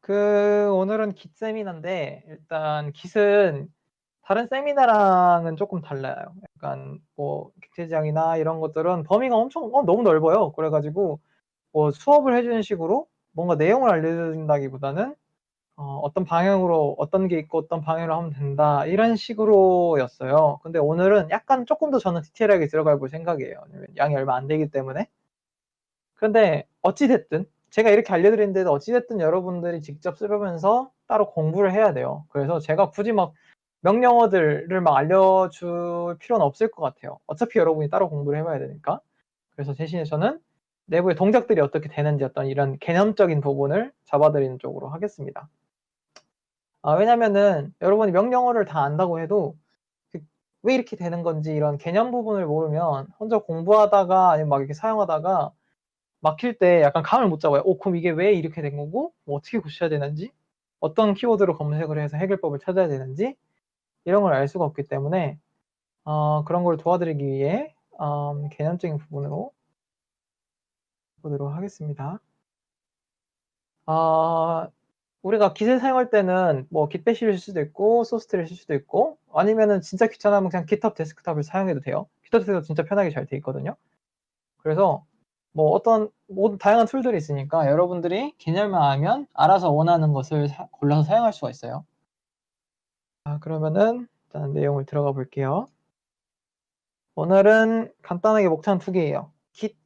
오늘은 Git 세미나인데, 일단 Git은 다른 세미나랑은 조금 달라요. 약간 뭐 객체지향이나 이런 것들은 범위가 엄청 너무 넓어요. 그래가지고 뭐 수업을 해주는 식으로 뭔가 내용을 알려준다기보다는 어떤 방향으로 어떤 게 있고 어떤 방향으로 하면 된다 이런 식으로였어요. 근데 오늘은 약간 조금 더 저는 디테일하게 들어가 볼 생각이에요. 왜냐면 양이 얼마 안 되기 때문에. 근데 어찌됐든 제가 이렇게 알려드리는데도 어찌됐든 여러분들이 직접 쓰면서 따로 공부를 해야 돼요. 그래서 제가 굳이 막 명령어들을 막 알려줄 필요는 없을 것 같아요. 어차피 여러분이 따로 공부를 해봐야 되니까. 그래서 대신에 저는 내부의 동작들이 어떻게 되는지 어떤 이런 개념적인 부분을 잡아드리는 쪽으로 하겠습니다. 왜냐면은 여러분이 명령어를 다 안다고 해도 왜 이렇게 되는 건지 이런 개념 부분을 모르면 혼자 공부하다가 아니면 막 이렇게 사용하다가 막힐 때 약간 감을 못 잡아요. 그럼 이게 왜 이렇게 된 거고, 뭐 어떻게 고쳐야 되는지, 어떤 키워드로 검색을 해서 해결법을 찾아야 되는지, 이런 걸 알 수가 없기 때문에, 그런 걸 도와드리기 위해, 개념적인 부분으로 보도록 하겠습니다. 우리가 Git을 사용할 때는 뭐 Gitbash를 쓸 수도 있고, 소스트를 쓸 수도 있고, 아니면은 진짜 귀찮으면 그냥 GitHub 데스크탑을 사용해도 돼요. GitHub 데스크탑 진짜 편하게 잘 돼 있거든요. 그래서 뭐 모든 다양한 툴들이 있으니까 여러분들이 개념만 알면 알아서 원하는 것을 골라서 사용할 수가 있어요. 그러면은 일단 내용을 들어가 볼게요. 오늘은 간단하게 목차는 두 개예요. Git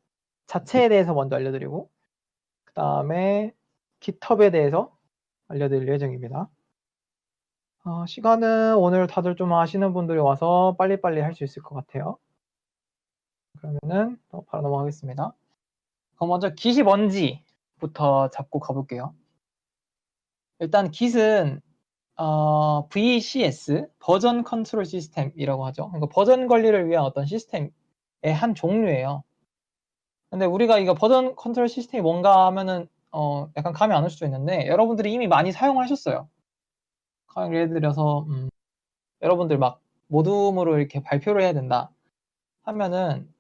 자체에 대해서 먼저 알려드리고 그 다음에 GitHub에 대해서 알려드릴 예정입니다. 시간은 오늘 다들 좀 아시는 분들이 와서 빨리빨리 할 수 있을 것 같아요. 그러면은 바로 넘어가겠습니다. 그럼 먼저 Git이 뭔지부터 잡고 가볼게요. 일단 Git은 VCS, 버전 컨트롤 시스템이라고 하죠. 그러니까 버전 관리를 위한 어떤 시스템의 한 종류예요. 근데 우리가 이거 버전 컨트롤 시스템이 뭔가 하면은 약간 감이 안 올 수도 있는데 여러분들이 이미 많이 사용하셨어요. 예를 들어서 여러분들 막 모둠으로 이렇게 발표를 해야 된다 하면은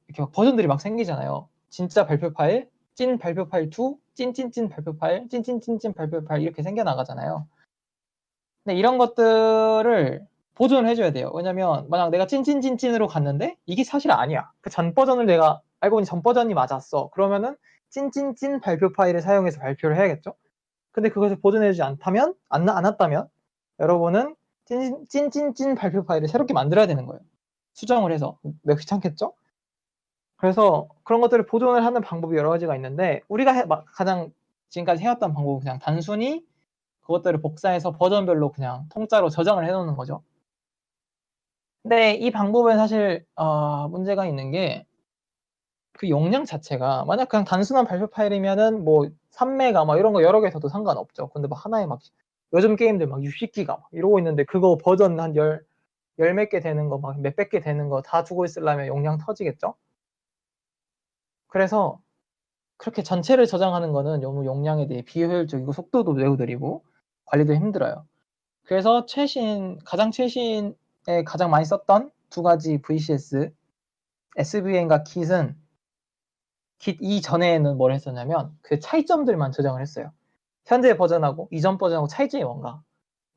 이렇게 막 버전들이 막 생기잖아요. 진짜 발표 파일, 찐 발표 파일 2, 찐찐찐 발표 파일, 찐찐찐찐 발표 파일 이렇게 생겨나가잖아요. 근데 이런 것들을 보존을 해줘야 돼요. 왜냐면 만약 내가 찐찐찐찐으로 갔는데 이게 사실 아니야. 그 전 버전을 내가 알고 보니 전 버전이 맞았어. 그러면은 찐찐찐 발표 파일을 사용해서 발표를 해야겠죠. 근데 그것을 보존해주지 않다면 안 왔다면 여러분은 찐찐찐 발표 파일을 새롭게 만들어야 되는 거예요. 수정을 해서 매우 귀찮겠죠. 그래서 그런 것들을 보존을 하는 방법이 여러 가지가 있는데 우리가 가장 지금까지 해왔던 방법은 그냥 단순히 그것들을 복사해서 버전별로 그냥 통짜로 저장을 해놓는 거죠. 근데 이 방법은 사실 문제가 있는 게 그 용량 자체가 만약 그냥 단순한 발표 파일이면은 뭐 3메가 막 이런 거 여러 개 있어도 상관없죠. 근데 막 하나에 막 요즘 게임들 막 60기가 막 이러고 있는데 그거 버전 한 열 몇 개 되는 거 막 몇백 개 되는 거 다 두고 있으려면 용량 터지겠죠. 그래서 그렇게 전체를 저장하는 거는 너무 용량에 대해 비효율적이고 속도도 매우 느리고 관리도 힘들어요. 그래서 가장 최신에 가장 많이 썼던 두 가지 VCS, SVN과 Git은 Git 이전에는 뭘 했었냐면 그 차이점들만 저장을 했어요. 현재 버전하고 이전 버전하고 차이점이 뭔가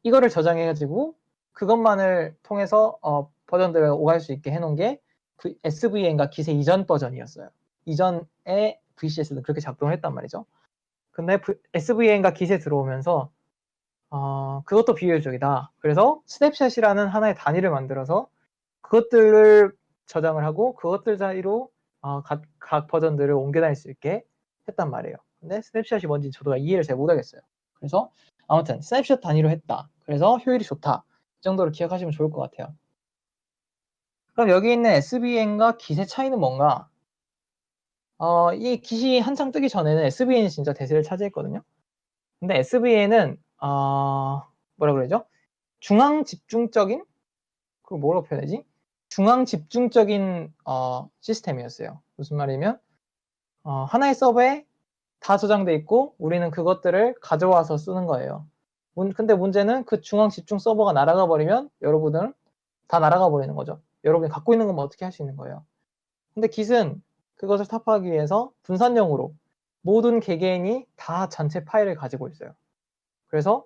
이거를 저장해가지고 그것만을 통해서 버전들을 오갈 수 있게 해놓은 게 SVN과 Git의 이전 버전이었어요. 이전에 VCS는 그렇게 작동을 했단 말이죠. 근데 SVN과 Git에 들어오면서 그것도 비효율적이다. 그래서 스냅샷이라는 하나의 단위를 만들어서 그것들을 저장을 하고 그것들 사이로 각 버전들을 옮겨 다닐 수 있게 했단 말이에요. 근데 스냅샷이 뭔지 저도 이해를 잘 못하겠어요. 그래서 아무튼 스냅샷 단위로 했다. 그래서 효율이 좋다. 이 정도로 기억하시면 좋을 것 같아요. 그럼 여기 있는 SVN과 Git의 차이는 뭔가? 이 Git이 한창 뜨기 전에는 SVN이 진짜 대세를 차지했거든요. 근데 SVN은 뭐라 그러죠? 중앙 집중적인 그걸 뭐라고 표현하지? 중앙 집중적인 시스템이었어요. 무슨 말이면 하나의 서버에 다 저장돼 있고 우리는 그것들을 가져와서 쓰는 거예요. 근데 문제는 그 중앙 집중 서버가 날아가 버리면 여러분은 다 날아가 버리는 거죠. 여러분이 갖고 있는 것만 어떻게 할 수 있는 거예요. 근데 Git은 그것을 타파하기 위해서 분산형으로 모든 개개인이 다 전체 파일을 가지고 있어요. 그래서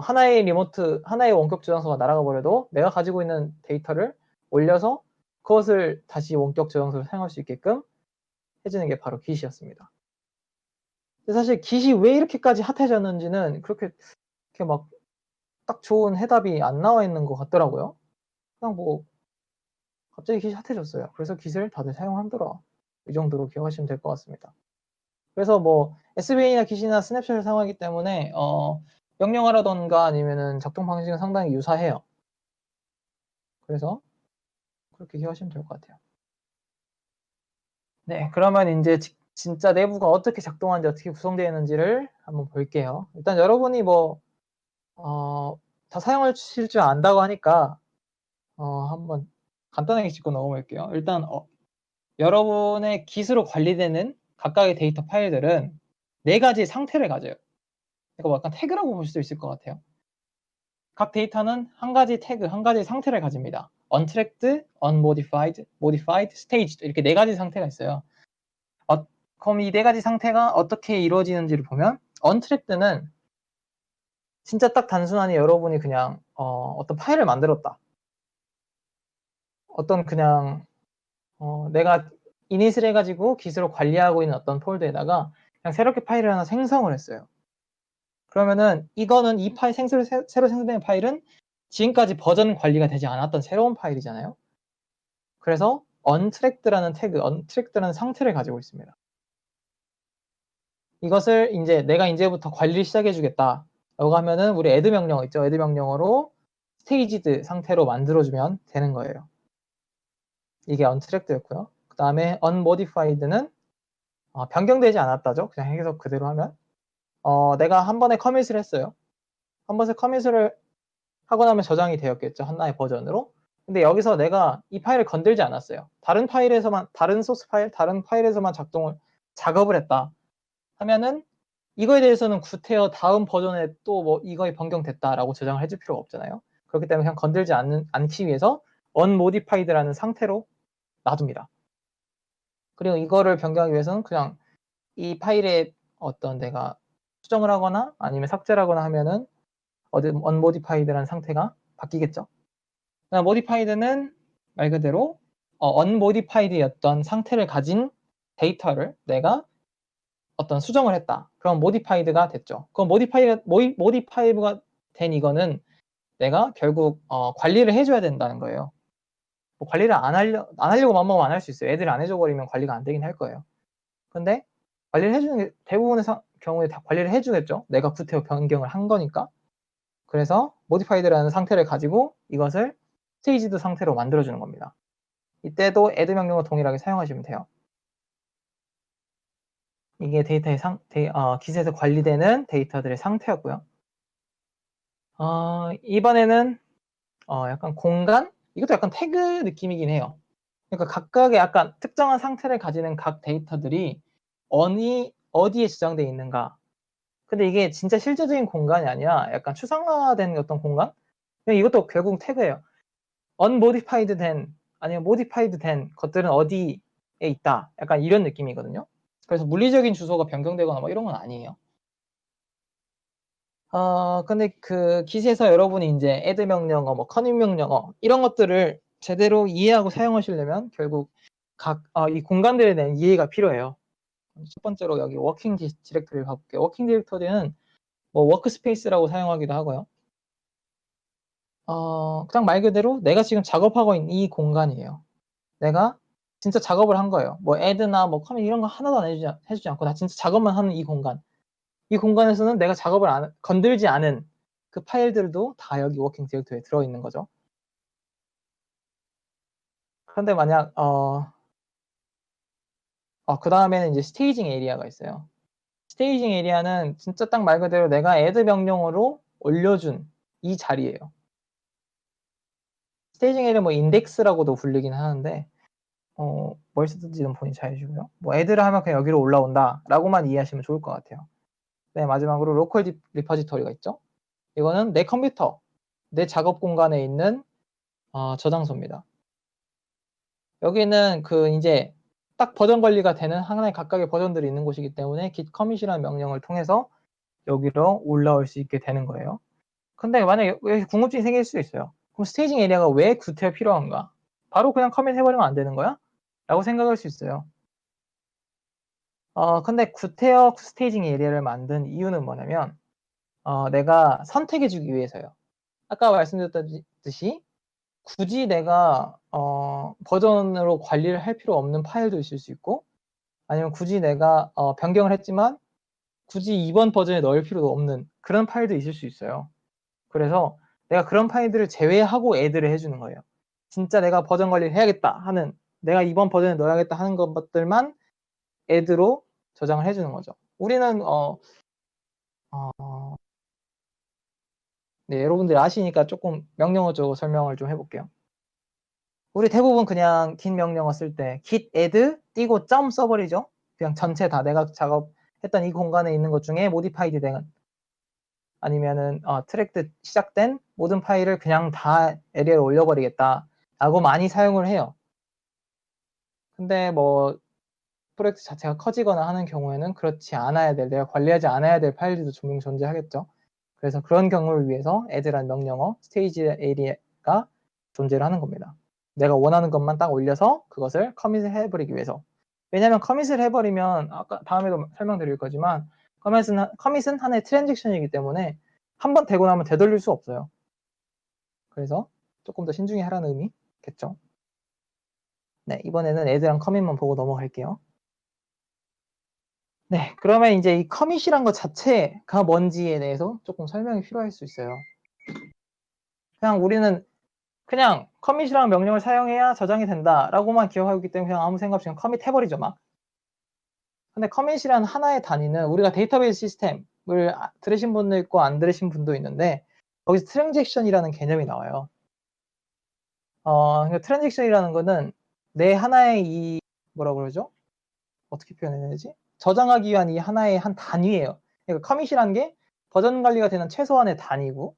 하나의 리모트, 하나의 원격 저장소가 날아가 버려도 내가 가지고 있는 데이터를 올려서 그것을 다시 원격 저장소로 사용할 수 있게끔 해주는 게 바로 Git이었습니다. 근데 사실 Git이 왜 이렇게까지 핫해졌는지는 그렇게 막 딱 좋은 해답이 안 나와 있는 것 같더라고요. 그냥 뭐 갑자기 Git이 핫해졌어요. 그래서 Git을 다들 사용하더라. 이 정도로 기억하시면 될 것 같습니다. 그래서 뭐 SVA나 Git이나 스냅샷을 사용하기 때문에 명령어라던가 아니면은 작동 방식은 상당히 유사해요. 그래서 그렇게 기억하시면 될 것 같아요. 네, 그러면 이제 진짜 내부가 어떻게 작동하는지 어떻게 구성되어 있는지를 한번 볼게요. 일단 여러분이 다 사용하실 줄 안다고 하니까 한번 간단하게 짚고 넘어갈게요. 일단 여러분의 Git으로 관리되는 각각의 데이터 파일들은 4가지 상태를 가져요. 이거 약간 태그라고 볼 수도 있을 것 같아요. 각 데이터는 한 가지 태그, 한 가지 상태를 가집니다. untracked, unmodified, modified, staged 이렇게 4가지 상태가 있어요. 그럼 이 4가지 상태가 어떻게 이루어지는지를 보면 untracked는 진짜 딱 단순하니 여러분이 그냥 어떤 파일을 만들었다. 어떤 그냥 내가 이닛을 해가지고 Git으로 관리하고 있는 어떤 폴더에다가 그냥 새롭게 파일을 하나 생성을 했어요. 그러면은 이거는 이 파일 새로 생성된 파일은 지금까지 버전 관리가 되지 않았던 새로운 파일이잖아요. 그래서 untracked라는 태그, untracked라는 상태를 가지고 있습니다. 이것을 이제 내가 이제부터 관리를 시작해 주겠다 라고 하면은 우리 add 명령 있죠. add 명령어로 staged 상태로 만들어주면 되는 거예요. 이게 untracked였고요. 그 다음에 unmodified는 변경되지 않았다죠. 그냥 해석 그대로 하면 내가 한 번에 커밋을 했어요. 한 번에 커밋을 하고 나면 저장이 되었겠죠. 하나의 버전으로. 근데 여기서 내가 이 파일을 건들지 않았어요. 다른 파일에서만, 다른 소스 파일, 다른 파일에서만 작업을 했다 하면은 이거에 대해서는 구태여 다음 버전에 또 뭐 이거에 변경됐다라고 저장을 해줄 필요가 없잖아요. 그렇기 때문에 그냥 건들지 않기 위해서 unmodified라는 상태로 놔둡니다. 그리고 이거를 변경하기 위해서는 그냥 이 파일에 어떤 내가 수정을 하거나 아니면 삭제를 하거나 하면은 unmodified라는 상태가 바뀌겠죠. modified는 말 그대로 unmodified였던 상태를 가진 데이터를 내가 어떤 수정을 했다. 그럼 modified가 됐죠. 그럼 modified가 된 이거는 내가 결국 관리를 해줘야 된다는 거예요. 뭐 관리를 안 하려고 맘먹으면 안 할 수 있어요. 애들이 안 해줘 버리면 관리가 안 되긴 할 거예요. 근데 관리를 해주는 게 대부분의 경우에 다 관리를 해주겠죠. 내가 구태여 변경을 한 거니까. 그래서 modified라는 상태를 가지고 이것을 staged 상태로 만들어주는 겁니다. 이때도 add 명령어 동일하게 사용하시면 돼요. 이게 Git에서 관리되는 데이터들의 상태였고요. 이번에는 약간 공간? 이것도 약간 태그 느낌이긴 해요. 그러니까 각각의 약간 특정한 상태를 가지는 각 데이터들이 어디에 저장되어 있는가. 근데 이게 진짜 실제적인 공간이 아니라 약간 추상화된 어떤 공간? 이것도 결국 태그예요. unmodified 된 아니면 modified 된 것들은 어디에 있다. 약간 이런 느낌이거든요. 그래서 물리적인 주소가 변경되거나 뭐 이런 건 아니에요. 근데 그 Git에서 여러분이 이제 add 명령어, 뭐 commit 명령어 이런 것들을 제대로 이해하고 사용하시려면 결국 이 공간들에 대한 이해가 필요해요. 첫 번째로 여기 워킹 디렉터리를 봐볼게요. 워킹 디렉터리는 뭐 워크스페이스라고 사용하기도 하고요. 그냥 말 그대로 내가 지금 작업하고 있는 이 공간이에요. 내가 진짜 작업을 한 거예요. 뭐 add나 뭐 commit 이런 거 하나도 안 해주지 않고 나 진짜 작업만 하는 이 공간. 이 공간에서는 내가 작업을 건들지 않은 그 파일들도 다 여기 워킹 디렉터리에 들어있는 거죠. 그런데 만약 그 다음에는 이제 스테이징 에리아가 있어요. 스테이징 에리아는 진짜 딱 말 그대로 내가 add 명령어로 올려준 이 자리예요. 스테이징 에리아 뭐 인덱스라고도 불리긴 하는데 뭘 쓰든지는 본인이 잘 해주고요. 뭐 add를 하면 그냥 여기로 올라온다 라고만 이해하시면 좋을 것 같아요. 네, 마지막으로 로컬 리퍼지터리가 있죠. 이거는 내 컴퓨터, 내 작업 공간에 있는 저장소입니다. 여기는 그 이제 딱 버전 관리가 되는 하나의 각각의 버전들이 있는 곳이기 때문에 git commit이라는 명령을 통해서 여기로 올라올 수 있게 되는 거예요. 근데 만약에 왜 궁금증이 생길 수 있어요. 그럼 스테이징 에리아가 왜 구태여 필요한가? 바로 그냥 커밋 해버리면 안 되는 거야? 라고 생각할 수 있어요. 근데 구태여 스테이징 에리아를 만든 이유는 뭐냐면 내가 선택해주기 위해서요. 아까 말씀드렸듯이 굳이 내가 버전으로 관리를 할 필요 없는 파일도 있을 수 있고, 아니면 굳이 내가 변경을 했지만 굳이 이번 버전에 넣을 필요도 없는 그런 파일도 있을 수 있어요. 그래서 내가 그런 파일들을 제외하고 애드를 해주는 거예요. 진짜 내가 버전 관리를 해야겠다 하는, 내가 이번 버전에 넣어야겠다 하는 것들만 애드로 저장을 해주는 거죠. 우리는 네, 여러분들이 아시니까 조금 명령어적으로 설명을 좀 해볼게요. 우리 대부분 그냥 긴 명령어 쓸 때 git add 띄고 점 써버리죠. 그냥 전체 다 내가 작업했던 이 공간에 있는 것 중에 모디파이드 된, 아니면은 트랙드 시작된 모든 파일을 그냥 다 에리어에 올려버리겠다 라고 많이 사용을 해요. 근데 뭐 프로젝트 자체가 커지거나 하는 경우에는 그렇지 않아야 될, 내가 관리하지 않아야 될 파일들도 분명 존재하겠죠. 그래서 그런 경우를 위해서 add라는 명령어, 스테이지 에리어가 존재를 하는 겁니다. 내가 원하는 것만 딱 올려서 그것을 커밋을 해버리기 위해서. 왜냐하면 커밋을 해버리면 아까 다음에도 설명드릴 거지만 커밋은 하나의 트랜잭션이기 때문에 한 번 되고 나면 되돌릴 수 없어요. 그래서 조금 더 신중히 하라는 의미겠죠. 네, 이번에는 add랑 커밋만 보고 넘어갈게요. 네, 그러면 이제 이 커밋이란 것 자체가 뭔지에 대해서 조금 설명이 필요할 수 있어요. 그냥 우리는 그냥 커밋이라는 명령을 사용해야 저장이 된다라고만 기억하고 있기 때문에 그냥 아무 생각 없이 커밋 해버리죠, 막. 근데 커밋이라는 하나의 단위는 우리가 데이터베이스 시스템을 들으신 분도 있고 안 들으신 분도 있는데 거기서 트랜잭션이라는 개념이 나와요. 그러니까 트랜잭션이라는 거는 내 하나의 이 뭐라고 그러죠? 어떻게 표현해야 되지? 저장하기 위한 이 하나의 한 단위예요. 그러니까 커밋이라는 게 버전 관리가 되는 최소한의 단위고,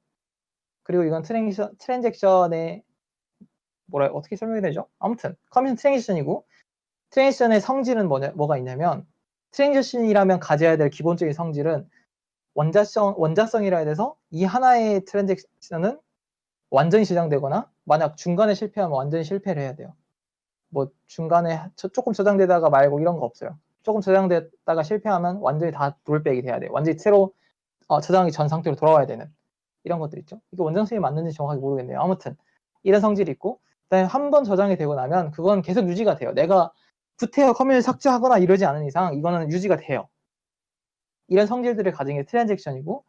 그리고 이건 트랜잭션의 어떻게 설명이 되죠? 아무튼 커밋은 트랜잭션이고, 트랜잭션의 성질은 뭐가 있냐면, 트랜잭션이라면 가져야 될 기본적인 성질은 원자성이라 해야 돼서 이 하나의 트랜잭션은 완전히 저장되거나 만약 중간에 실패하면 완전히 실패를 해야 돼요. 뭐 중간에 조금 저장되다가 말고 이런 거 없어요. 조금 저장됐다가 실패하면 완전히 다 롤백이 돼야 돼요. 완전히 새로 저장하기 전 상태로 돌아와야 되는 이런 것들 있죠. 이게 원장성이 맞는지 정확하게 모르겠네요. 아무튼 이런 성질이 있고, 그다음에 한 번 저장이 되고 나면 그건 계속 유지가 돼요. 내가 구태여 커밋을 삭제하거나 이러지 않은 이상 이거는 유지가 돼요. 이런 성질들을 가진 게 트랜잭션이고,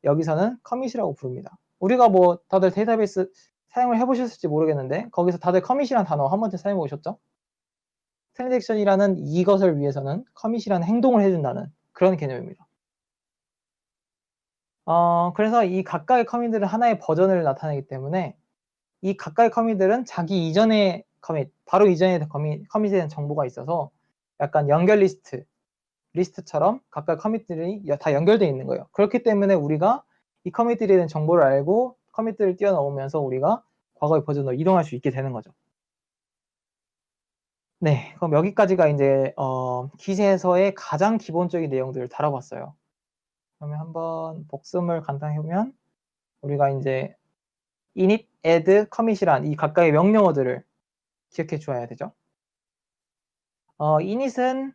여기서는 커밋이라고 부릅니다. 우리가 뭐 다들 데이터베이스 사용을 해보셨을지 모르겠는데 거기서 다들 커밋이라는 단어 한 번쯤 사용해 보셨죠? 트랜잭션이라는 이것을 위해서는 커밋이라는 행동을 해준다는 그런 개념입니다. 그래서 이 각각의 커밋들은 하나의 버전을 나타내기 때문에 이 각각의 커밋들은 자기 이전의 커밋, 바로 이전에 커밋에 대한 정보가 있어서 약간 연결 리스트처럼 각각 커밋들이 다 연결되어 있는 거예요. 그렇기 때문에 우리가 이 커밋들에 대한 정보를 알고 커밋들을 뛰어넘으면서 우리가 과거의 버전으로 이동할 수 있게 되는 거죠. 네, 그럼 여기까지가 이제 기세에서의 가장 기본적인 내용들을 다뤄봤어요. 그러면 한번 복습을 간단히 해보면 우리가 이제 init, add, commit이란 이 각각의 명령어들을 기억해 주어야 되죠. init은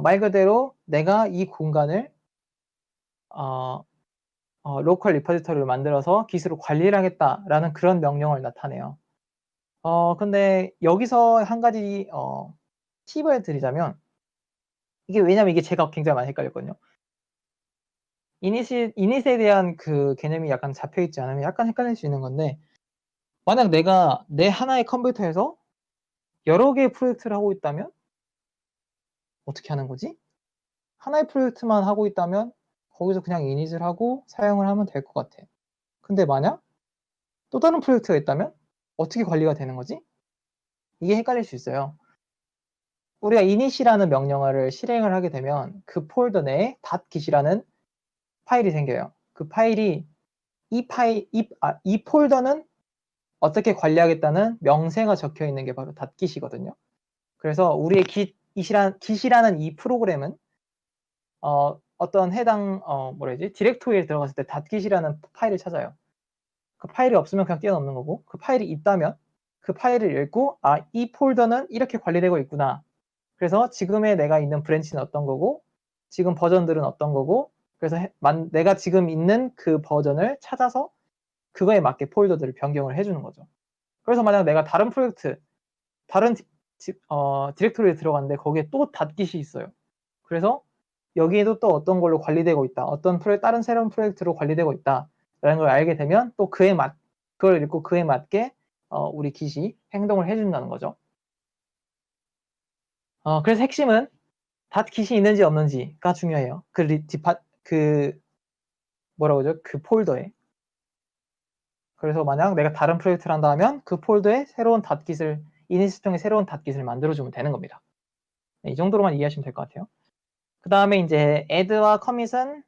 말 그대로 내가 이 공간을 로컬 리포지터리를 만들어서 깃으로 관리를 하겠다라는 그런 명령을 나타내요. 근데 여기서 한 가지 팁을 드리자면, 왜냐면 이게 제가 굉장히 많이 헷갈렸거든요. 이닛에 대한 그 개념이 약간 잡혀있지 않으면 약간 헷갈릴 수 있는 건데, 만약 내가 내 하나의 컴퓨터에서 여러 개의 프로젝트를 하고 있다면 어떻게 하는 거지? 하나의 프로젝트만 하고 있다면 거기서 그냥 이닛을 하고 사용을 하면 될 것 같아. 근데 만약 또 다른 프로젝트가 있다면 어떻게 관리가 되는 거지? 이게 헷갈릴 수 있어요. 우리가 init이라는 명령어를 실행을 하게 되면 그 폴더 내에 .git이라는 파일이 생겨요. 그 파일이 이 폴더는 어떻게 관리하겠다는 명세가 적혀 있는 게 바로 .git이거든요. 그래서 우리의 git이라는 이 프로그램은 어떤 해당 디렉토리에 들어갔을 때 닷깃이라는 파일을 찾아요. 그 파일이 없으면 그냥 뛰어넘는 거고, 그 파일이 있다면 그 파일을 읽고 이 폴더는 이렇게 관리되고 있구나. 그래서 지금의 내가 있는 브랜치는 어떤 거고, 지금 버전들은 어떤 거고, 그래서 내가 지금 있는 그 버전을 찾아서 그거에 맞게 폴더들을 변경을 해주는 거죠. 그래서 만약 내가 다른 프로젝트, 다른 디렉토리에 들어갔는데 거기에 또 닷깃이 있어요. 그래서 여기에도 또 어떤 걸로 관리되고 있다. 다른 새로운 프로젝트로 관리되고 있다. 라는 걸 알게 되면 또 그걸 읽고 그에 맞게 우리 깃이 행동을 해준다는 거죠. 그래서 핵심은 닷깃이 있는지 없는지가 중요해요. 그 폴더에. 그래서 만약 내가 다른 프로젝트를 한다 하면 그 폴더에 새로운 닷깃을 이니스통에 새로운 닷깃을 만들어주면 되는 겁니다. 네, 이 정도로만 이해하시면 될 것 같아요. 그 다음에 이제 add와 commit은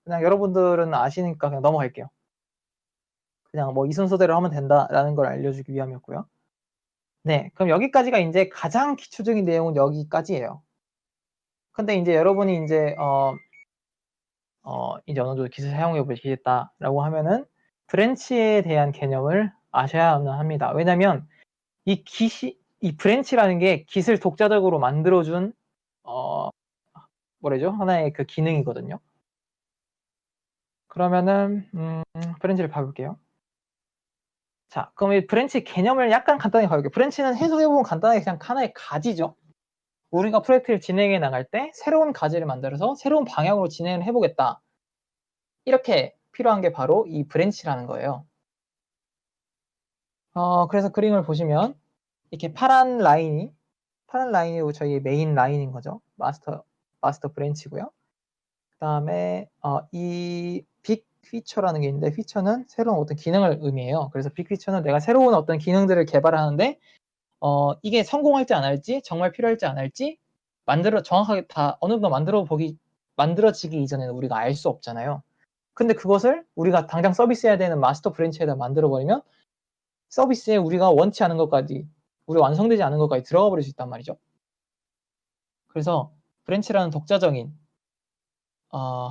그냥 여러분들은 아시니까 그냥 넘어갈게요. 그냥 뭐 이 순서대로 하면 된다라는 걸 알려주기 위함이었고요. 네, 그럼 여기까지가 이제 가장 기초적인 내용은 여기까지예요. 근데 이제 여러분이 이제 이제 어느 정도 깃을 사용해 보시겠다라고 하면은 브랜치에 대한 개념을 아셔야만 합니다. 왜냐면 이 브랜치라는 게 깃을 독자적으로 만들어준 하나의 그 기능이거든요. 그러면은 브랜치를 봐볼게요. 자, 그럼 이 브랜치 개념을 약간 간단히 가볼게요. 브랜치는 해석해보면 간단하게 그냥 하나의 가지죠. 우리가 프로젝트를 진행해 나갈 때 새로운 가지를 만들어서 새로운 방향으로 진행을 해보겠다. 이렇게 필요한 게 바로 이 브랜치라는 거예요. 그래서 그림을 보시면 이렇게 파란 라인이 저희 메인 라인인 거죠. 마스터 브랜치고요. 그 다음에 이 빅 피처라는 게 있는데, 피처는 새로운 어떤 기능을 의미해요. 그래서 빅 피처는 내가 새로운 어떤 기능들을 개발하는데 이게 성공할지 안 할지, 정말 필요할지 안 할지 정확하게 다 어느 정도 만들어지기 이전에는 우리가 알 수 없잖아요. 근데 그것을 우리가 당장 서비스해야 되는 마스터 브랜치에다 만들어버리면 서비스에 우리가 원치 않은 것까지, 우리가 완성되지 않은 것까지 들어가 버릴 수 있단 말이죠. 그래서 브랜치라는 독자적인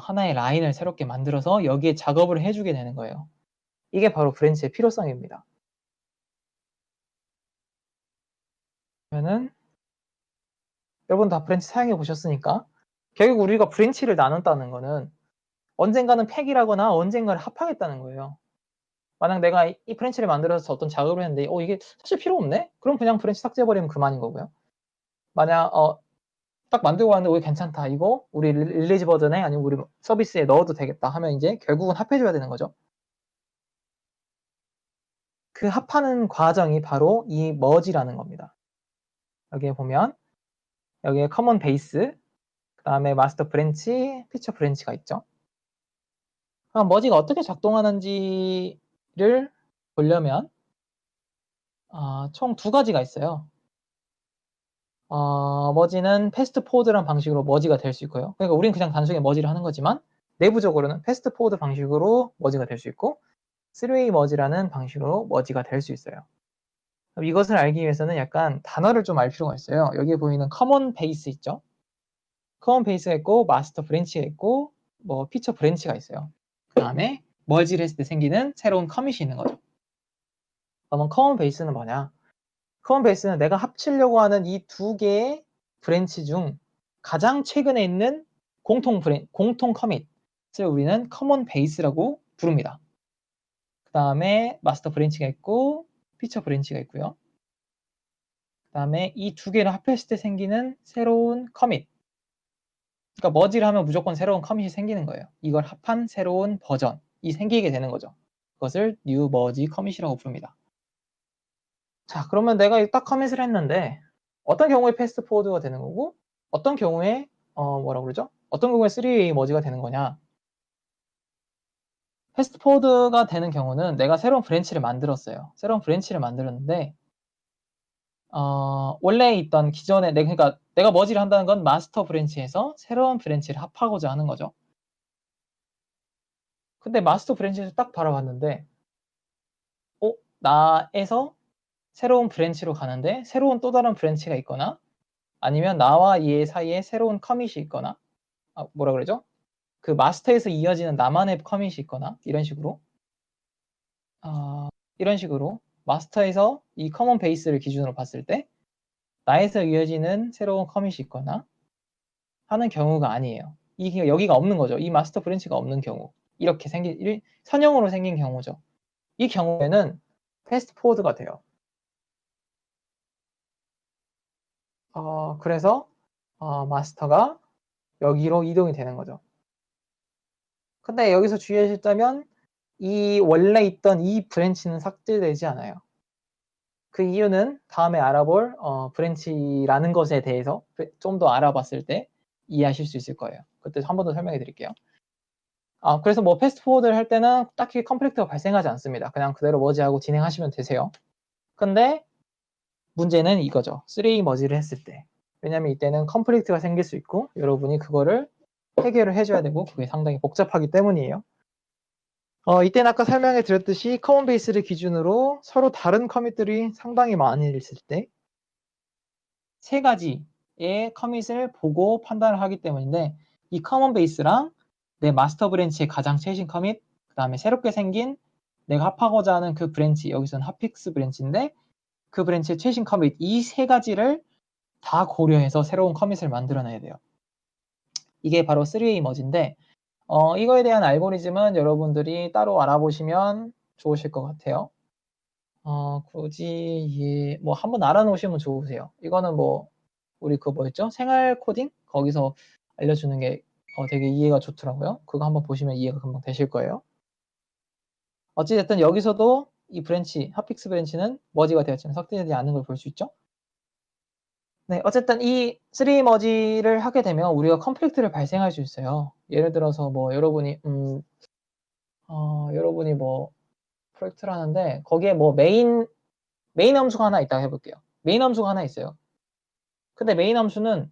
하나의 라인을 새롭게 만들어서 여기에 작업을 해주게 되는 거예요. 이게 바로 브랜치의 필요성입니다. 그러면은 여러분 다 브랜치 사용해 보셨으니까 결국 우리가 브랜치를 나눴다는 거는 언젠가는 팩이라거나 언젠가를 합하겠다는 거예요. 만약 내가 이 브랜치를 만들어서 어떤 작업을 했는데 이게 사실 필요 없네? 그럼 그냥 브랜치 삭제해버리면 그만인 거고요. 만약 딱 만들고 왔는데 이게 괜찮다, 이거 우리 릴리즈 버전에 아니면 우리 서비스에 넣어도 되겠다 하면 이제 결국은 합해줘야 되는 거죠. 그 합하는 과정이 바로 이 머지라는 겁니다. 여기에 보면 여기에 커먼 베이스, 그 다음에 마스터 브랜치, 피처 브랜치가 있죠. 그럼 머지가 어떻게 작동하는지를 보려면 총 두 가지가 있어요. 머지는 패스트 포워드라는 방식으로 머지가 될 수 있고요. 그러니까 우리는 그냥 단순히 머지를 하는 거지만 내부적으로는 패스트 포워드 방식으로 머지가 될 수 있고 3웨이 머지라는 방식으로 머지가 될 수 있어요. 이것을 알기 위해서는 약간 단어를 좀 알 필요가 있어요. 여기에 보이는 커먼 베이스 있죠? 커먼 베이스가 있고 마스터 브랜치가 있고 뭐 피처 브랜치가 있어요. 그 다음에 머지를 했을 때 생기는 새로운 커밋이 있는 거죠. 그러면 커먼 베이스는 뭐냐? 커먼 베이스는 내가 합치려고 하는 이 두 개의 브랜치 중 가장 최근에 있는 공통 커밋을 우리는 커먼 베이스라고 부릅니다. 그 다음에 마스터 브랜치가 있고 피처 브랜치가 있고요. 그 다음에 이 두 개를 합했을 때 생기는 새로운 커밋. 그러니까 머지를 하면 무조건 새로운 커밋이 생기는 거예요. 이걸 합한 새로운 버전이 생기게 되는 거죠. 그것을 new merge commit이라고 부릅니다. 자, 그러면 내가 딱 커밋을 했는데 어떤 경우에 패스트 포워드가 되는 거고 어떤 경우에 어떤 경우에 3way 머지가 되는 거냐? 패스트 포워드가 되는 경우는 내가 새로운 브랜치를 만들었어요. 새로운 브랜치를 만들었는데 원래 있던 기존에 그러니까 내가 머지를 한다는 건 마스터 브랜치에서 새로운 브랜치를 합하고자 하는 거죠. 근데 마스터 브랜치에서 딱 바라봤는데 나에서 새로운 브랜치로 가는데 새로운 또 다른 브랜치가 있거나 아니면 나와 얘 사이에 새로운 커밋이 있거나 뭐라 그러죠? 그 마스터에서 이어지는 나만의 커밋이 있거나 이런 식으로 마스터에서 이 커먼 베이스를 기준으로 봤을 때 나에서 이어지는 새로운 커밋이 있거나 하는 경우가 아니에요. 이게 여기가 없는 거죠. 이 마스터 브랜치가 없는 경우. 이렇게 선형으로 생긴 경우죠. 이 경우에는 패스트 포워드가 돼요. 그래서 마스터가 여기로 이동이 되는 거죠. 근데 여기서 주의하셨다면 이 원래 있던 이 브랜치는 삭제되지 않아요. 그 이유는 다음에 알아볼 브랜치라는 것에 대해서 좀 더 알아봤을 때 이해하실 수 있을 거예요. 그때 한 번 더 설명해 드릴게요. 그래서 뭐 패스트 포워드를 할 때는 딱히 컴플렉트가 발생하지 않습니다. 그냥 그대로 머지하고 진행하시면 되세요. 근데 문제는 이거죠. 3 머지를 했을 때. 왜냐면 이때는 컴플렉트가 생길 수 있고 여러분이 그거를 해결을 해줘야 되고 그게 상당히 복잡하기 때문이에요. 이때는 아까 설명해 드렸듯이 커먼 베이스를 기준으로 서로 다른 커밋들이 상당히 많이 있을 때 세 가지의 커밋을 보고 판단을 하기 때문인데 이 커먼 베이스랑 내 마스터 브랜치의 가장 최신 커밋, 그 다음에 새롭게 생긴 내가 합하고자 하는 그 브랜치, 여기서는 핫픽스 브랜치인데 그 브랜치의 최신 커밋, 이 세 가지를 다 고려해서 새로운 커밋을 만들어내야 돼요. 이게 바로 3way 머지인데 이거에 대한 알고리즘은 여러분들이 따로 알아보시면 좋으실 것 같아요. 굳이 뭐 한번 알아놓으시면 좋으세요. 이거는 뭐 우리 그 뭐였죠? 생활 코딩? 거기서 알려주는 게 되게 이해가 좋더라고요. 그거 한번 보시면 이해가 금방 되실 거예요. 어찌됐든 여기서도 이 브랜치, 핫픽스 브랜치는 머지가 되었지만 삭제되지 않는 걸 볼 수 있죠. 네, 어쨌든 이 3 머지를 하게 되면 우리가 컴플렉트를 발생할 수 있어요. 예를 들어서 뭐 여러분이 뭐 프로젝트를 하는데 거기에 뭐 메인 함수가 하나 있다고 해볼게요. 메인 함수가 하나 있어요. 근데 메인 함수는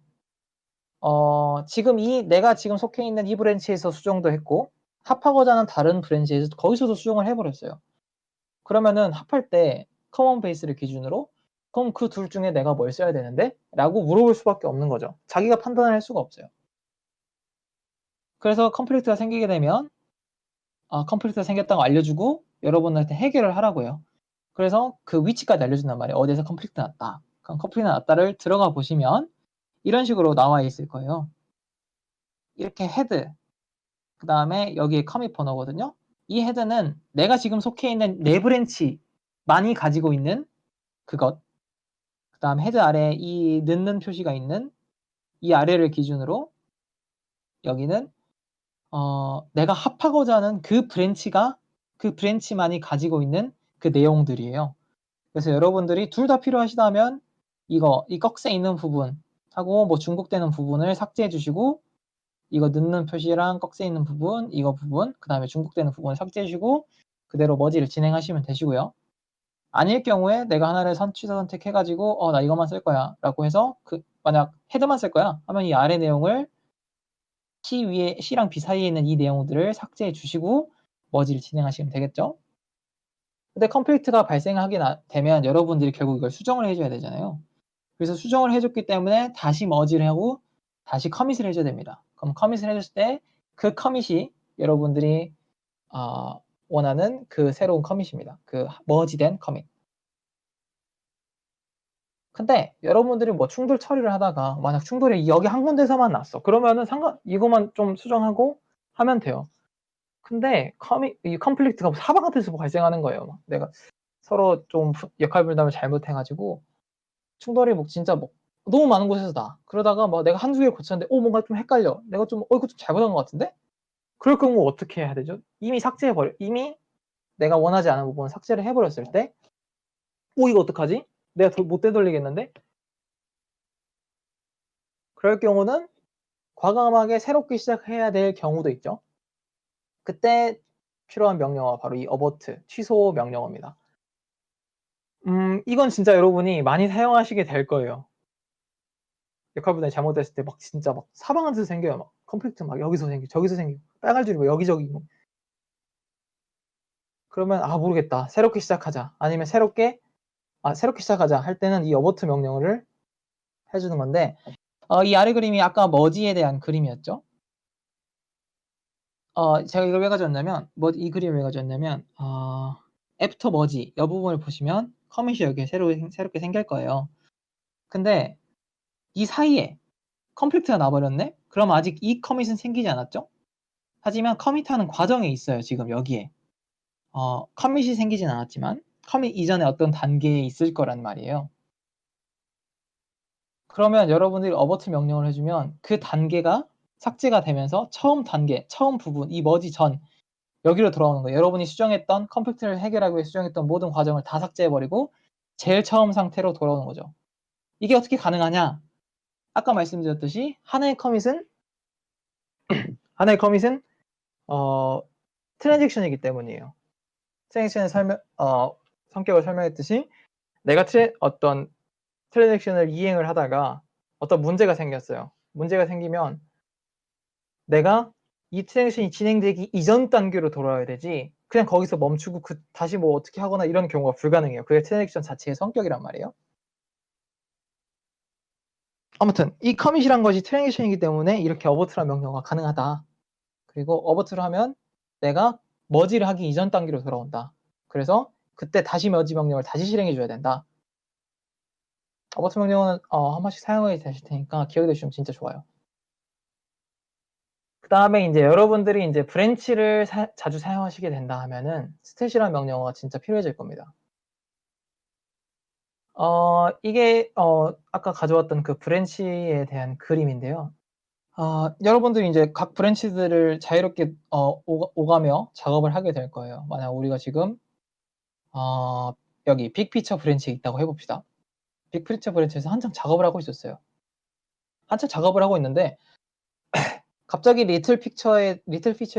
지금 내가 지금 속해 있는 이 브랜치에서 수정도 했고 합하고자 하는 다른 브랜치에서 거기서도 수정을 해버렸어요. 그러면은 합할 때 커먼 베이스를 기준으로 그럼 그 둘 중에 내가 뭘 써야 되는데? 라고 물어볼 수밖에 없는 거죠. 자기가 판단을 할 수가 없어요. 그래서 컴플렉트가 생기게 되면 컴플렉트가 생겼다고 알려주고 여러분한테 해결을 하라고요. 그래서 그 위치까지 알려준단 말이에요. 어디에서 컴플렉트 났다. 그럼 컴플렉트 났다를 들어가 보시면 이런 식으로 나와 있을 거예요. 이렇게 헤드, 그 다음에 여기에 커밋 번호거든요. 이 헤드는 내가 지금 속해 있는 네 브랜치만이 가지고 있는 그것, 그 다음 헤드 아래에 이 넣는 표시가 있는 이 아래를 기준으로 여기는 내가 합하고자 하는 그 브랜치만이 가지고 있는 그 내용들이에요. 그래서 여러분들이 둘 다 필요하시다면 이 꺽쇠 있는 부분하고 뭐 중복되는 부분을 삭제해 주시고 이거 넣는 표시랑 꺽쇠 있는 부분, 이거 부분, 그 다음에 중복되는 부분을 삭제해 주시고 그대로 머지를 진행하시면 되시고요. 아닐 경우에 내가 하나를 취사 선택해가지고 나 이것만 쓸 거야 라고 해서 만약 헤드만 쓸 거야 하면 이 아래 내용을 C랑 B 사이에 있는 이 내용들을 삭제해 주시고 머지를 진행하시면 되겠죠. 근데 컴플렉트가 발생하게 되면 여러분들이 결국 이걸 수정을 해줘야 되잖아요. 그래서 수정을 해줬기 때문에 다시 머지를 하고 다시 커밋을 해줘야 됩니다. 그럼 커밋을 해줬을 때 그 커밋이 여러분들이 원하는 그 새로운 커밋입니다. 그 머지된 커밋. 근데 여러분들이 뭐 충돌 처리를 하다가 만약 충돌이 여기 한 군데서만 났어. 그러면은 이거만 좀 수정하고 하면 돼요. 근데 이 컴플렉트가 사방한테서 발생하는 거예요. 내가 서로 좀 역할 분담을 잘못해가지고 충돌이 진짜 너무 많은 곳에서 나. 그러다가 내가 한두 개 고쳤는데 뭔가 좀 헷갈려. 내가 좀 이거 좀 잘못한 것 같은데? 그럴 경우 어떻게 해야 되죠? 이미 내가 원하지 않은 부분을 삭제를 해버렸을 때 이거 어떡하지? 내가 못 되돌리겠는데? 그럴 경우는 과감하게 새롭게 시작해야 될 경우도 있죠. 그때 필요한 명령어가 바로 이 abort, 취소 명령어입니다. 이건 진짜 여러분이 많이 사용하시게 될 거예요. 역할 분담이 잘못됐을 때 진짜 사방한 데서 생겨요. 컴플렉트 여기서 생기고 저기서 생기고 빨간 줄이 여기저기 그러면 모르겠다. 새롭게 시작하자. 아니면 새롭게 시작하자 할 때는 이 abort 명령어를 해주는 건데 이 아래 그림이 아까 머지에 대한 그림이었죠. 제가 이걸 왜 가져왔냐면 이 그림을 왜 가져왔냐면 애프터 머지 이 부분을 보시면 커밋이 여기 새롭게 생길 거예요. 근데 이 사이에 컴플리트가 나버렸네? 그럼 아직 이 커밋은 생기지 않았죠? 하지만 커밋하는 과정에 있어요. 지금 여기에. 커밋이 생기진 않았지만 커밋 이전에 어떤 단계에 있을 거란 말이에요. 그러면 여러분들이 어버트 명령을 해주면 그 단계가 삭제가 되면서 처음 단계, 처음 부분, 이 머지 전 여기로 돌아오는 거예요. 여러분이 수정했던 컴플리트를 해결하기 위해 수정했던 모든 과정을 다 삭제해버리고 제일 처음 상태로 돌아오는 거죠. 이게 어떻게 가능하냐? 아까 말씀드렸듯이 하나의 커밋은 트랜잭션이기 때문이에요. 트랜잭션의 성격을 설명했듯이 내가 어떤 트랜잭션을 이행을 하다가 어떤 문제가 생겼어요. 문제가 생기면 내가 이 트랜잭션이 진행되기 이전 단계로 돌아와야 되지 그냥 거기서 멈추고 다시 뭐 어떻게 하거나 이런 경우가 불가능해요. 그게 트랜잭션 자체의 성격이란 말이에요. 아무튼 이 커밋이란 것이 트랜잭션이기 때문에 이렇게 어버트란 명령어가 가능하다. 그리고 어버트를 하면 내가 머지를 하기 이전 단계로 돌아온다. 그래서 그때 다시 머지 명령을 다시 실행해 줘야 된다. 어버트 명령은 한 번씩 사용이 되실 테니까 기억해 두시면 진짜 좋아요. 그 다음에 이제 여러분들이 이제 브랜치를 자주 사용하시게 된다 하면은 스탯이라는 명령어가 진짜 필요해질 겁니다. 이게 아까 가져왔던 그 브랜치에 대한 그림인데요. 여러분들이 이제 각 브랜치들을 자유롭게 오가며 작업을 하게 될 거예요. 만약 우리가 지금 여기 빅피처 브랜치에 있다고 해봅시다. 빅피처 브랜치에서 한창 작업을 하고 있었어요. 한창 작업을 하고 있는데 갑자기 리틀 피처에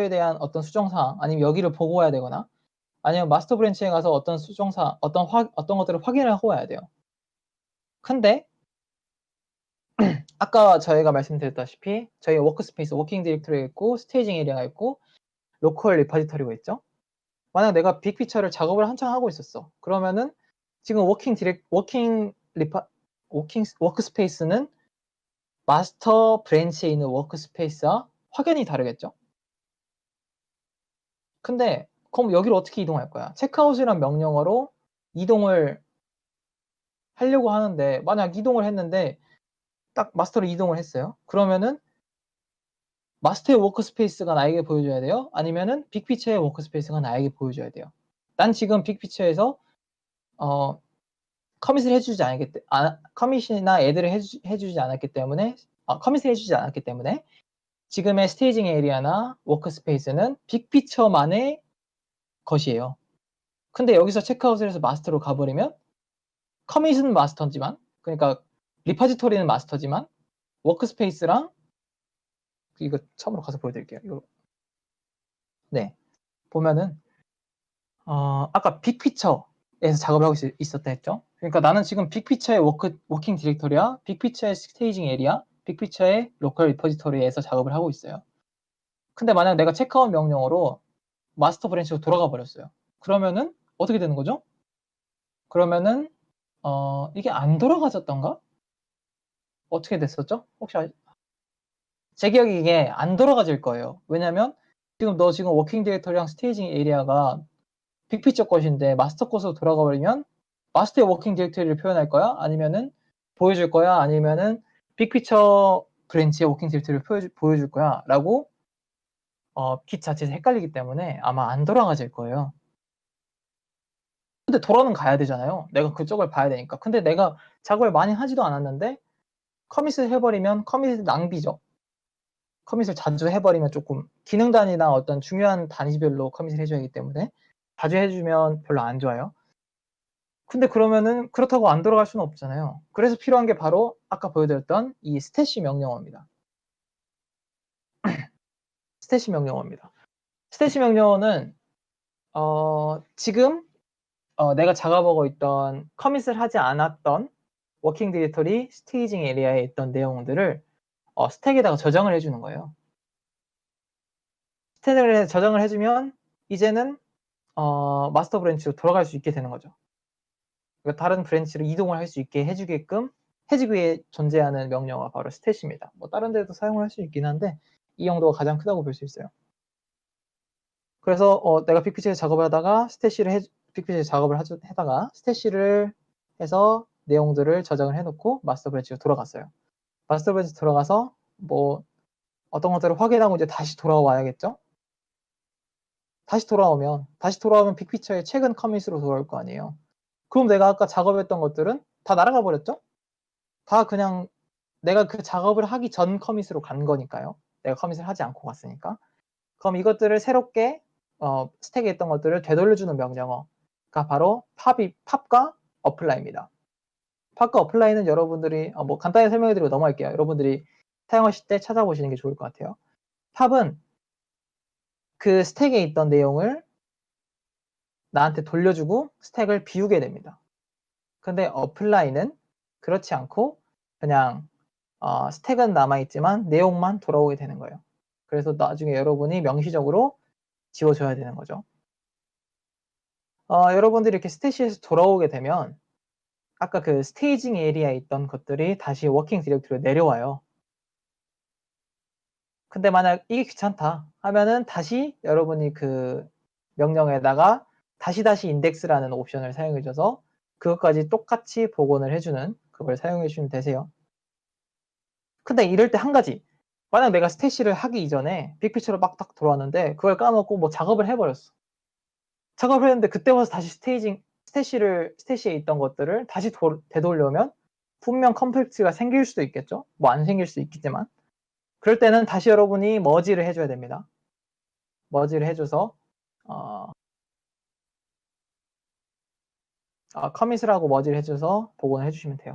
대한 어떤 수정사항 아니면 여기를 보고 와야 되거나 아니면 마스터 브랜치에 가서 어떤 수정사 어떤 것들을 확인을 하고 와야 돼요. 근데 아까 저희가 말씀드렸다시피 저희 워크스페이스 워킹 디렉토리가 있고 스테이징 에리아가 있고 로컬 리퍼지터리가 있죠. 만약 내가 빅피처를 작업을 한창 하고 있었어. 그러면은 지금 워크스페이스는 마스터 브랜치에 있는 워크스페이스와 확연히 다르겠죠. 근데 그럼 여기를 어떻게 이동할 거야? 체크아웃이란 명령어로 이동을 하려고 하는데 만약 이동을 했는데 딱 마스터로 이동을 했어요. 그러면은 마스터의 워크스페이스가 나에게 보여줘야 돼요? 아니면은 빅피처의 워크스페이스가 나에게 보여줘야 돼요? 난 지금 빅피처에서 커밋을 해주지 않았기 커밋이나 애들을 해주지 않았기 때문에 커밋을 해주지 않았기 때문에 지금의 스테이징 에리아나 워크스페이스는 빅피처만의 것이에요. 근데 여기서 체크아웃을 해서 마스터로 가버리면 커밋은 마스터지만 그러니까 리퍼지토리는 마스터지만 워크스페이스랑 이거 처음으로 가서 보여드릴게요. 이거 네 보면은 아까 빅피처에서 작업을 하고 있었다 했죠. 그러니까 나는 지금 빅피처의 워킹 디렉토리와 빅피처의 스테이징 에리아, 빅피처의 로컬 리퍼지토리에서 작업을 하고 있어요. 근데 만약 내가 체크아웃 명령어로 마스터 브랜치로 돌아가 버렸어요. 그러면은 어떻게 되는 거죠? 그러면은 이게 안 돌아가졌던가? 어떻게 됐었죠? 혹시 제 기억에 이게 안 돌아가질 거예요. 왜냐면 지금 너 지금 워킹 디렉토리랑 스테이징 에리아가 빅피처 것인데 마스터 것으로 돌아가 버리면 마스터의 워킹 디렉토리를 표현할 거야? 아니면은 보여줄 거야? 아니면은 빅피처 브랜치의 워킹 디렉토리를 보여줄 거야? 라고 깃 자체에서 헷갈리기 때문에 아마 안 돌아가질 거예요. 근데 돌아는 가야 되잖아요. 내가 그쪽을 봐야 되니까. 근데 내가 작업을 많이 하지도 않았는데 커밋을 해버리면 커밋이 낭비죠. 커밋을 자주 해버리면 조금 기능 단위나 어떤 중요한 단위별로 커밋을 해줘야 하기 때문에 자주 해주면 별로 안 좋아요. 근데 그러면은 그렇다고 안 돌아갈 수는 없잖아요. 그래서 필요한 게 바로 아까 보여드렸던 이 스탯이 명령어입니다. 스탯이 명령어입니다. 스탯이 명령어는 지금 내가 작업하고 있던 커밋을 하지 않았던 워킹 디렉토리 스테이징 에리아에 있던 내용들을 스택에다가 저장을 해주는 거예요. 스택에 저장을 해주면 이제는 마스터 브랜치로 돌아갈 수 있게 되는 거죠. 그러니까 다른 브랜치로 이동을 할 수 있게 해주게끔 해주기 위해 존재하는 명령어가 바로 스탯입니다. 뭐 다른 데도 사용을 할 수 있긴 한데 이 용도가 가장 크다고 볼 수 있어요. 그래서 내가 빅피치에서 작업을 하다가 빅피치에서 작업을 하다가 스태시를 해서 내용들을 저장을 해놓고 마스터 브랜치로 돌아갔어요. 마스터 브랜치 들어가서 뭐 어떤 것들을 확인하고 이제 다시 돌아와야겠죠? 다시 돌아오면 빅피처의 최근 커밋으로 돌아올 거 아니에요. 그럼 내가 아까 작업했던 것들은 다 날아가 버렸죠? 다 그냥 내가 그 작업을 하기 전 커밋으로 간 거니까요. 내가 커밋을 하지 않고 갔으니까. 그럼 이것들을 새롭게 스택에 있던 것들을 되돌려주는 명령어가 바로 팝과 어플라이입니다. 팝과 어플라이는 여러분들이 뭐 간단히 설명해드리고 넘어갈게요. 여러분들이 사용하실 때 찾아보시는 게 좋을 것 같아요. 팝은 그 스택에 있던 내용을 나한테 돌려주고 스택을 비우게 됩니다. 근데 어플라이는 그렇지 않고 그냥 스택은 남아있지만 내용만 돌아오게 되는 거예요. 그래서 나중에 여러분이 명시적으로 지워줘야 되는 거죠. 여러분들이 이렇게 스태시에서 돌아오게 되면 아까 그 스테이징 에리아에 있던 것들이 다시 워킹 디렉토리로 내려와요. 근데 만약 이게 귀찮다 하면은 다시 여러분이 그 명령에다가 다시 인덱스라는 옵션을 사용해줘서 그것까지 똑같이 복원을 해주는 그걸 사용해 주시면 되세요. 근데 이럴 때 한 가지, 만약 내가 스태시를 하기 이전에 빅피처로 막 딱 들어왔는데 그걸 까먹고 뭐 작업을 해버렸어. 작업을 했는데 그때 와서 다시 스태시에 있던 것들을 다시 되돌려면 분명 컴플렉스가 생길 수도 있겠죠. 뭐 안 생길 수도 있겠지만 그럴 때는 다시 여러분이 머지를 해줘야 됩니다. 머지를 해줘서 커밋을 하고 머지를 해줘서 복원을 해주시면 돼요.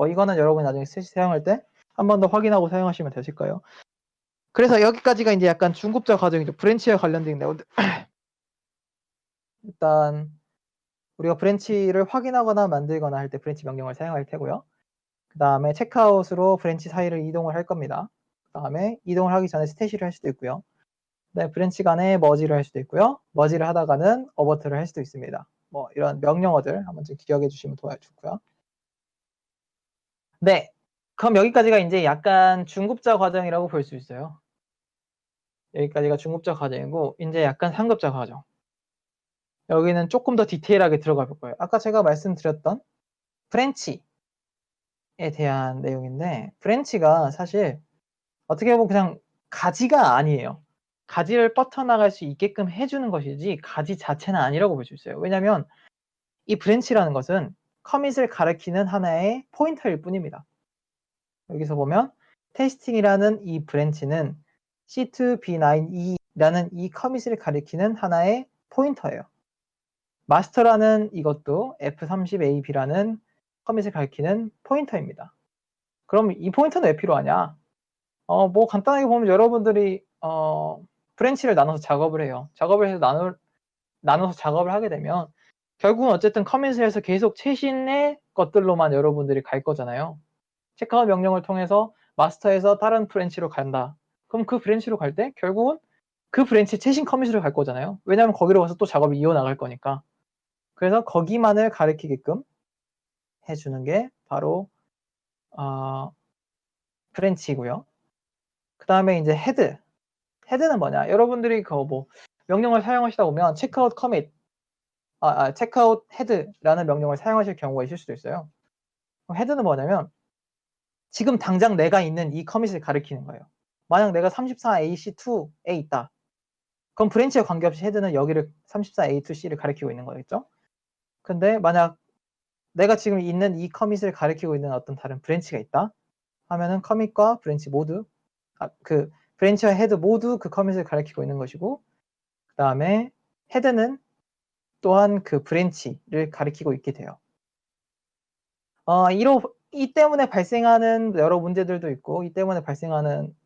이거는 여러분이 나중에 스태시 사용할 때 한 번 더 확인하고 사용하시면 되실 거예요. 그래서 여기까지가 이제 약간 중급자 과정이죠. 브랜치와 관련된 내용들. 일단 우리가 브랜치를 확인하거나 만들거나 할 때 브랜치 명령을 사용할 테고요. 그 다음에 체크아웃으로 브랜치 사이를 이동을 할 겁니다. 그 다음에 이동을 하기 전에 스태시를 할 수도 있고요. 네, 브랜치 간에 머지를 할 수도 있고요. 머지를 하다가는 어버트를 할 수도 있습니다. 뭐 이런 명령어들 한번 좀 기억해 주시면 좋고요. 네, 그럼 여기까지가 이제 약간 중급자 과정이라고 볼 수 있어요. 여기까지가 중급자 과정이고 이제 약간 상급자 과정. 여기는 조금 더 디테일하게 들어가 볼 거예요. 아까 제가 말씀드렸던 브랜치에 대한 내용인데 브랜치가 사실 어떻게 보면 그냥 가지가 아니에요. 가지를 뻗어나갈 수 있게끔 해주는 것이지 가지 자체는 아니라고 볼 수 있어요. 왜냐하면 이 브랜치라는 것은 커밋을 가리키는 하나의 포인터일 뿐입니다. 여기서 보면 테스팅이라는 이 브랜치는 C2B9E라는 이 커밋을 가리키는 하나의 포인터예요. 마스터라는 이것도 F30AB라는 커밋을 가리키는 포인터입니다. 그럼 이 포인터는 왜 필요하냐? 뭐 간단하게 보면 여러분들이 브랜치를 나눠서 작업을 해요. 작업을 해서 나눠서 작업을 하게 되면 결국은 어쨌든 커밋을 해서 계속 최신의 것들로만 여러분들이 갈 거잖아요. 체크아웃 명령을 통해서 마스터에서 다른 브랜치로 간다. 그럼 그 브랜치로 갈 때 결국은 그 브랜치 최신 커밋으로 갈 거잖아요. 왜냐하면 거기로 가서 또 작업을 이어나갈 거니까. 그래서 거기만을 가리키게끔 해주는 게 바로 브랜치고요. 그 다음에 이제 헤드는 뭐냐? 여러분들이 뭐 명령을 사용하시다 보면 체크아웃 커밋, 체크아웃 헤드라는 명령을 사용하실 경우가 있을 수도 있어요. 헤드는 뭐냐면 지금 당장 내가 있는 이 커밋을 가리키는 거예요. 만약 내가 34AC2에 있다. 그럼 브랜치와 관계없이 헤드는 여기를 34A2C를 가리키고 있는 거겠죠? 근데 만약 내가 지금 있는 이 커밋을 가리키고 있는 어떤 다른 브랜치가 있다 하면은 커밋과 브랜치 모두 그 브랜치와 헤드 모두 그 커밋을 가리키고 있는 것이고 그 다음에 헤드는 또한 그 브랜치를 가리키고 있게 돼요. 이 때문에 발생하는 여러 문제들도 있고 이 때문에 발생하는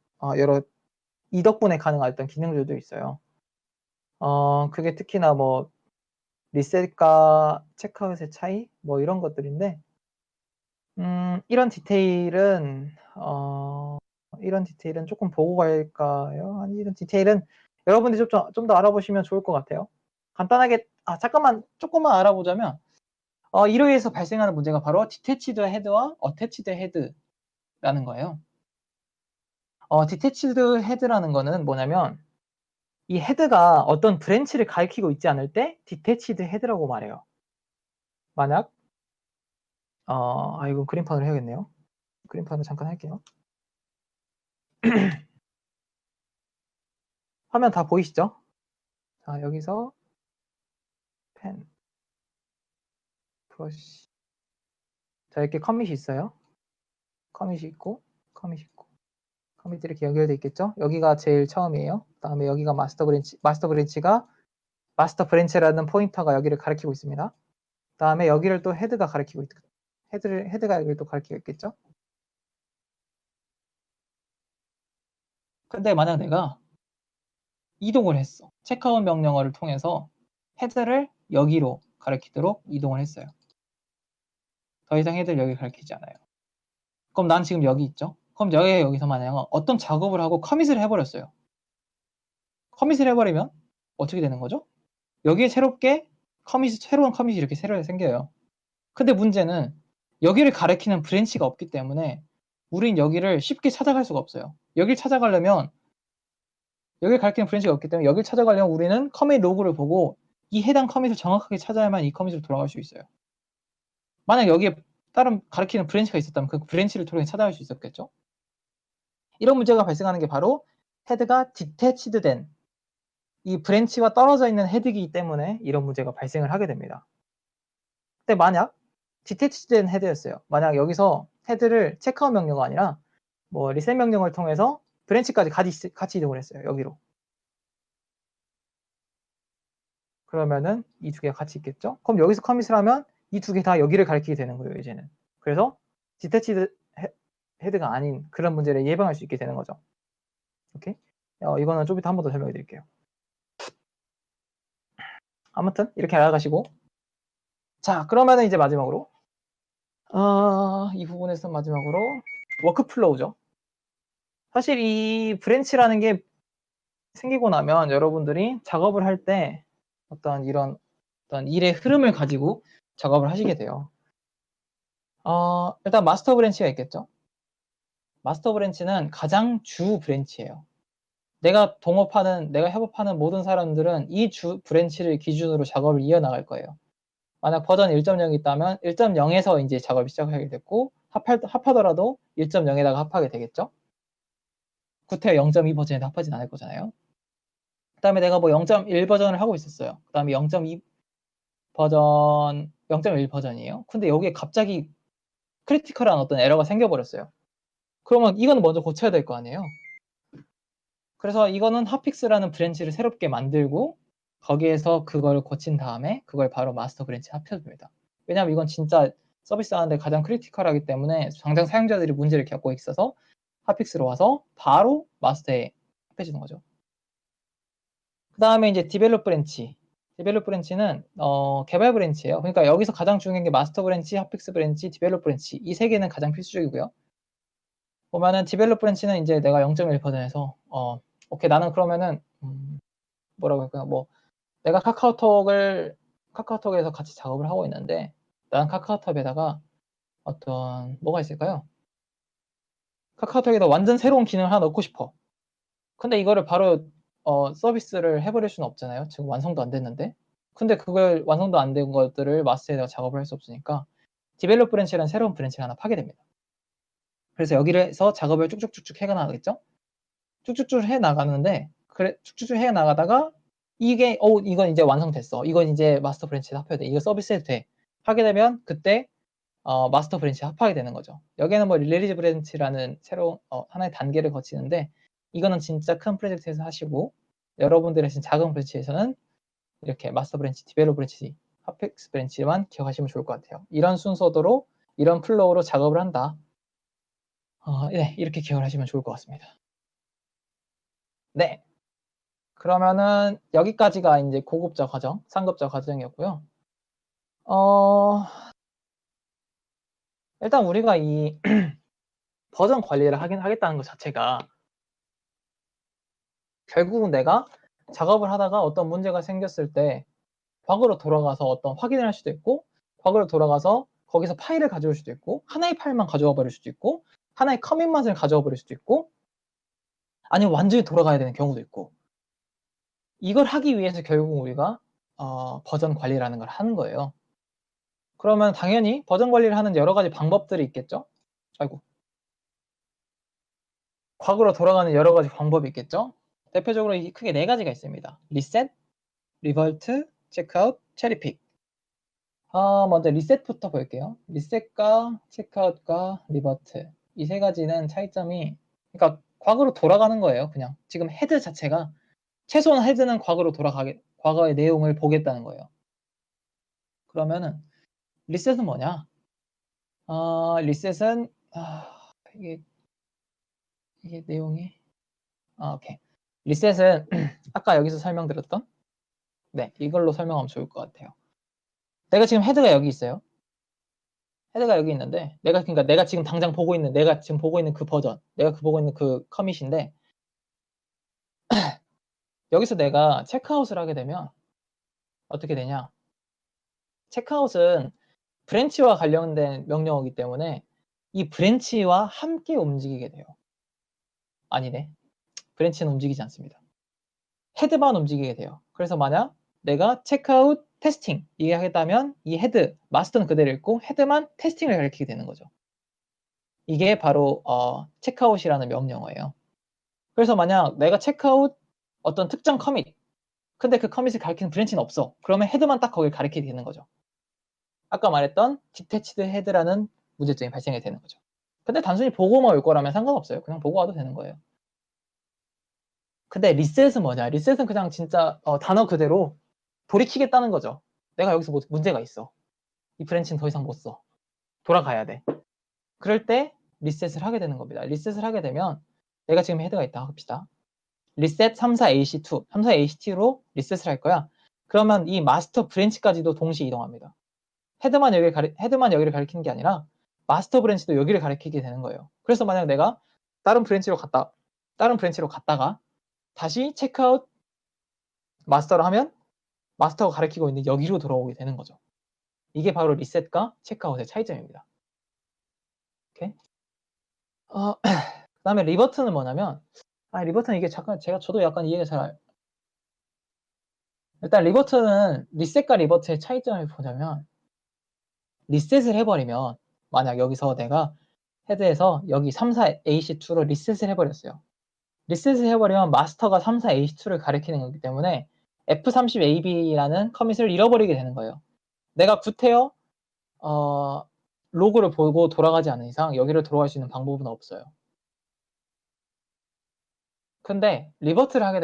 이 덕분에 가능한 어떤 기능들도 있어요. 그게 특히나 뭐 리셋과 체크아웃의 차이 뭐 이런 것들인데 이런 디테일은 조금 보고 갈까요? 아니 이런 디테일은 여러분들이 좀 더 알아보시면 좋을 것 같아요. 간단하게 조금만 알아보자면 이로 인해서 발생하는 문제가 바로 디태치드 헤드와 어태치드 헤드라는 거예요. 디태치드 헤드라는 거는 뭐냐면 이 헤드가 어떤 브랜치를 가리키고 있지 않을 때 detached 헤드라고 말해요. 만약 이거 그림판으로 해야겠네요. 그림판을 잠깐 할게요. 화면 다 보이시죠? 자, 여기서 펜, 브러쉬. 자, 이렇게 커밋이 있어요. 커밋이 있고, 커밋이 있고. 커밋이 이렇게 연결되어 있겠죠? 여기가 제일 처음이에요. 그다음에 여기가 마스터 브랜치가 마스터 브랜치라는 포인터가 여기를 가리키고 있습니다. 그다음에 여기를 또 헤드가 가리키고 헤드가 여기를 또 가리키고 있겠죠? 근데 만약 내가 이동을 했어. 체크아웃 명령어를 통해서 헤드를 여기로 가리키도록 이동을 했어요. 더 이상 헤드를 여기 가리키지 않아요. 그럼 난 지금 여기 있죠? 그럼 여기서 만약 어떤 작업을 하고 커밋을 해버렸어요. 커밋을 해버리면 어떻게 되는 거죠? 여기에 새로운 커밋이 이렇게 새로 생겨요. 근데 문제는 여기를 가리키는 브랜치가 없기 때문에 우린 여기를 쉽게 찾아갈 수가 없어요. 여기를 찾아가려면 여기를 가리키는 브랜치가 없기 때문에 여기를 찾아가려면 우리는 커밋 로그를 보고 이 해당 커밋을 정확하게 찾아야만 이 커밋으로 돌아갈 수 있어요. 만약 여기에 다른 가리키는 브랜치가 있었다면 그 브랜치를 통해 찾아갈 수 있었겠죠? 이런 문제가 발생하는 게 바로 헤드가 디태치드 된 이 브랜치와 떨어져 있는 헤드이기 때문에 이런 문제가 발생을 하게 됩니다. 근데 만약 디태치드 된 헤드였어요. 만약 여기서 헤드를 체크아웃 명령어가 아니라 뭐 리셋 명령을 통해서 브랜치까지 같이 이동을 했어요. 여기로. 그러면은 이 두 개가 같이 있겠죠? 그럼 여기서 커밋을 하면 이 두 개 다 여기를 가리키게 되는 거예요, 이제는. 그래서 디태치드 헤드가 아닌 그런 문제를 예방할 수 있게 되는 거죠. 오케이? 이거는 좀 이따 한 번 더 설명해 드릴게요. 아무튼 이렇게 알아가시고, 자, 그러면은 이제 마지막으로 이 부분에서 마지막으로 워크플로우죠. 사실 이 브랜치라는 게 생기고 나면 여러분들이 작업을 할 때 어떤 이런 어떤 일의 흐름을 가지고 작업을 하시게 돼요. 일단 마스터 브랜치가 있겠죠. 마스터 브랜치는 가장 주 브랜치예요. 내가 협업하는 모든 사람들은 이 주 브랜치를 기준으로 작업을 이어나갈 거예요. 만약 버전 1.0이 있다면 1.0에서 이제 작업을 시작하게 됐고 합하더라도 1.0에다가 합하게 되겠죠. 구태 0.2 버전에도 합하진 않을 거잖아요. 그 다음에 내가 뭐 0.1 버전을 하고 있었어요. 그 다음에 0.2 버전, 0.1 버전이에요. 근데 여기에 갑자기 크리티컬한 어떤 에러가 생겨버렸어요. 그러면 이거는 먼저 고쳐야 될 거 아니에요. 그래서 이거는 핫픽스라는 브랜치를 새롭게 만들고 거기에서 그걸 고친 다음에 그걸 바로 마스터 브랜치에 합쳐줍니다. 왜냐하면 이건 진짜 서비스 하는데 가장 크리티컬하기 때문에 당장 사용자들이 문제를 겪고 있어서 핫픽스로 와서 바로 마스터에 합해주는 거죠. 그 다음에 이제 디벨롭 브랜치. 디벨롭 브랜치는 개발 브랜치예요. 그러니까 여기서 가장 중요한 게 마스터 브랜치, 핫픽스 브랜치, 디벨롭 브랜치. 이 세 개는 가장 필수적이고요. 보면은 디벨롭 브랜치는 이제 내가 0.1 버전에서 오케이 나는 그러면은 뭐라고 할까요? 뭐 내가 카카오톡에서 같이 작업을 하고 있는데 나는 카카오톡에다가 어떤 뭐가 있을까요? 카카오톡에다 완전 새로운 기능을 하나 넣고 싶어. 근데 이거를 바로 서비스를 해버릴 수는 없잖아요. 지금 완성도 안 됐는데. 근데 그걸 완성도 안 된 것들을 마스터에다가 작업을 할 수 없으니까 디벨롭 브랜치라는 새로운 브랜치를 하나 파게 됩니다. 그래서 여기에서 작업을 쭉쭉쭉쭉 해나가겠죠? 쭉쭉쭉 해나가는데 쭉쭉쭉 해나가다가 이건 이제 완성됐어. 이건 이제 마스터 브랜치에 합해야 돼. 이거 서비스해도 돼. 하게 되면 그때 마스터 브랜치에 합하게 되는 거죠. 여기는 뭐 릴리즈 브랜치라는 새로운 하나의 단계를 거치는데 이거는 진짜 큰 프로젝트에서 하시고 여러분들의 작은 브랜치에서는 이렇게 마스터 브랜치, 디벨롭 브랜치, 핫픽스 브랜치만 기억하시면 좋을 것 같아요. 이런 순서대로 이런 플로우로 작업을 한다. 네, 이렇게 기억을 하시면 좋을 것 같습니다. 네. 그러면은 여기까지가 이제 고급자 과정, 상급자 과정이었고요. 일단 우리가 이 버전 관리를 하겠다는 것 자체가 결국은 내가 작업을 하다가 어떤 문제가 생겼을 때 과거로 돌아가서 어떤 확인을 할 수도 있고 과거로 돌아가서 거기서 파일을 가져올 수도 있고 하나의 파일만 가져와 버릴 수도 있고 하나의 커밋만을 가져와 버릴 수도 있고 아니면 완전히 돌아가야 되는 경우도 있고 이걸 하기 위해서 결국 우리가 버전 관리라는 걸 하는 거예요. 그러면 당연히 버전 관리를 하는 여러 가지 방법들이 있겠죠? 아이고. 과거로 돌아가는 여러 가지 방법이 있겠죠? 대표적으로 크게 네 가지가 있습니다. 리셋, 리버트, 체크아웃, 체리픽. 먼저 리셋부터 볼게요. 리셋과 체크아웃과 리버트. 이 세 가지는 차이점이, 그러니까 과거로 돌아가는 거예요. 그냥 지금 헤드 자체가 최소한 헤드는 과거의 내용을 보겠다는 거예요. 그러면은 리셋은 뭐냐? 리셋은 이게 내용이 오케이. 리셋은 아까 여기서 설명드렸던 이걸로 설명하면 좋을 것 같아요. 내가 지금 헤드가 여기 있어요. 헤드가 여기 있는데 그러니까 내가 지금 당장 보고 있는 그 버전, 내가 보고 있는 그 커밋인데 여기서 내가 체크아웃을 하게 되면 어떻게 되냐? 체크아웃은 브랜치와 관련된 명령어이기 때문에 이 브랜치와 함께 움직이게 돼요. 아니네. 브랜치는 움직이지 않습니다. 헤드만 움직이게 돼요. 그래서 만약 내가 체크아웃 테스팅 이게 하겠다면 이 헤드, 마스터는 그대로 있고 헤드만 테스팅을 가리키게 되는 거죠. 이게 바로 체크아웃이라는 명령어예요. 그래서 만약 내가 체크아웃 어떤 특정 커밋, 근데 그 커밋을 가리키는 브랜치는 없어. 그러면 헤드만 딱 거길 가리키게 되는 거죠. 아까 말했던 디태치드 헤드라는 문제점이 발생이 되는 거죠. 근데 단순히 보고만 올 거라면 상관없어요. 그냥 보고 와도 되는 거예요. 근데 리셋은 뭐냐? 리셋은 그냥 진짜 단어 그대로 돌이키겠다는 거죠. 내가 여기서 뭐 문제가 있어. 이 브랜치는 더 이상 못 써. 돌아가야 돼. 그럴 때 리셋을 하게 되는 겁니다. 리셋을 하게 되면 내가 지금 헤드가 있다 합시다. 리셋 34AC2, 34AC2로 리셋을 할 거야. 그러면 이 마스터 브랜치까지도 동시에 이동합니다. 헤드만 여기를 가리키는 게 아니라 마스터 브랜치도 여기를 가리키게 되는 거예요. 그래서 만약 내가 다른 브랜치로 갔다가 다시 체크아웃 마스터를 하면 마스터가 가리키고 있는 여기로 돌아오게 되는 거죠. 이게 바로 리셋과 체크아웃의 차이점입니다. 오케이? 그 다음에 리버트는 뭐냐면 리버트는 이게 저도 약간 이해가 잘 일단 리버트는 리셋과 리버트의 차이점을 보자면 리셋을 해버리면 만약 여기서 내가 헤드에서 여기 34AC2로 리셋을 해버렸어요. 리셋을 해버리면 마스터가 34AC2를 가리키는 거기 때문에 F30AB라는 커밋을 잃어버리게 되는 거예요. 내가 구태여 로그를 보고 돌아가지 않는 이상 여기를 돌아갈 수 있는 방법은 없어요. 근데 리버트를 하게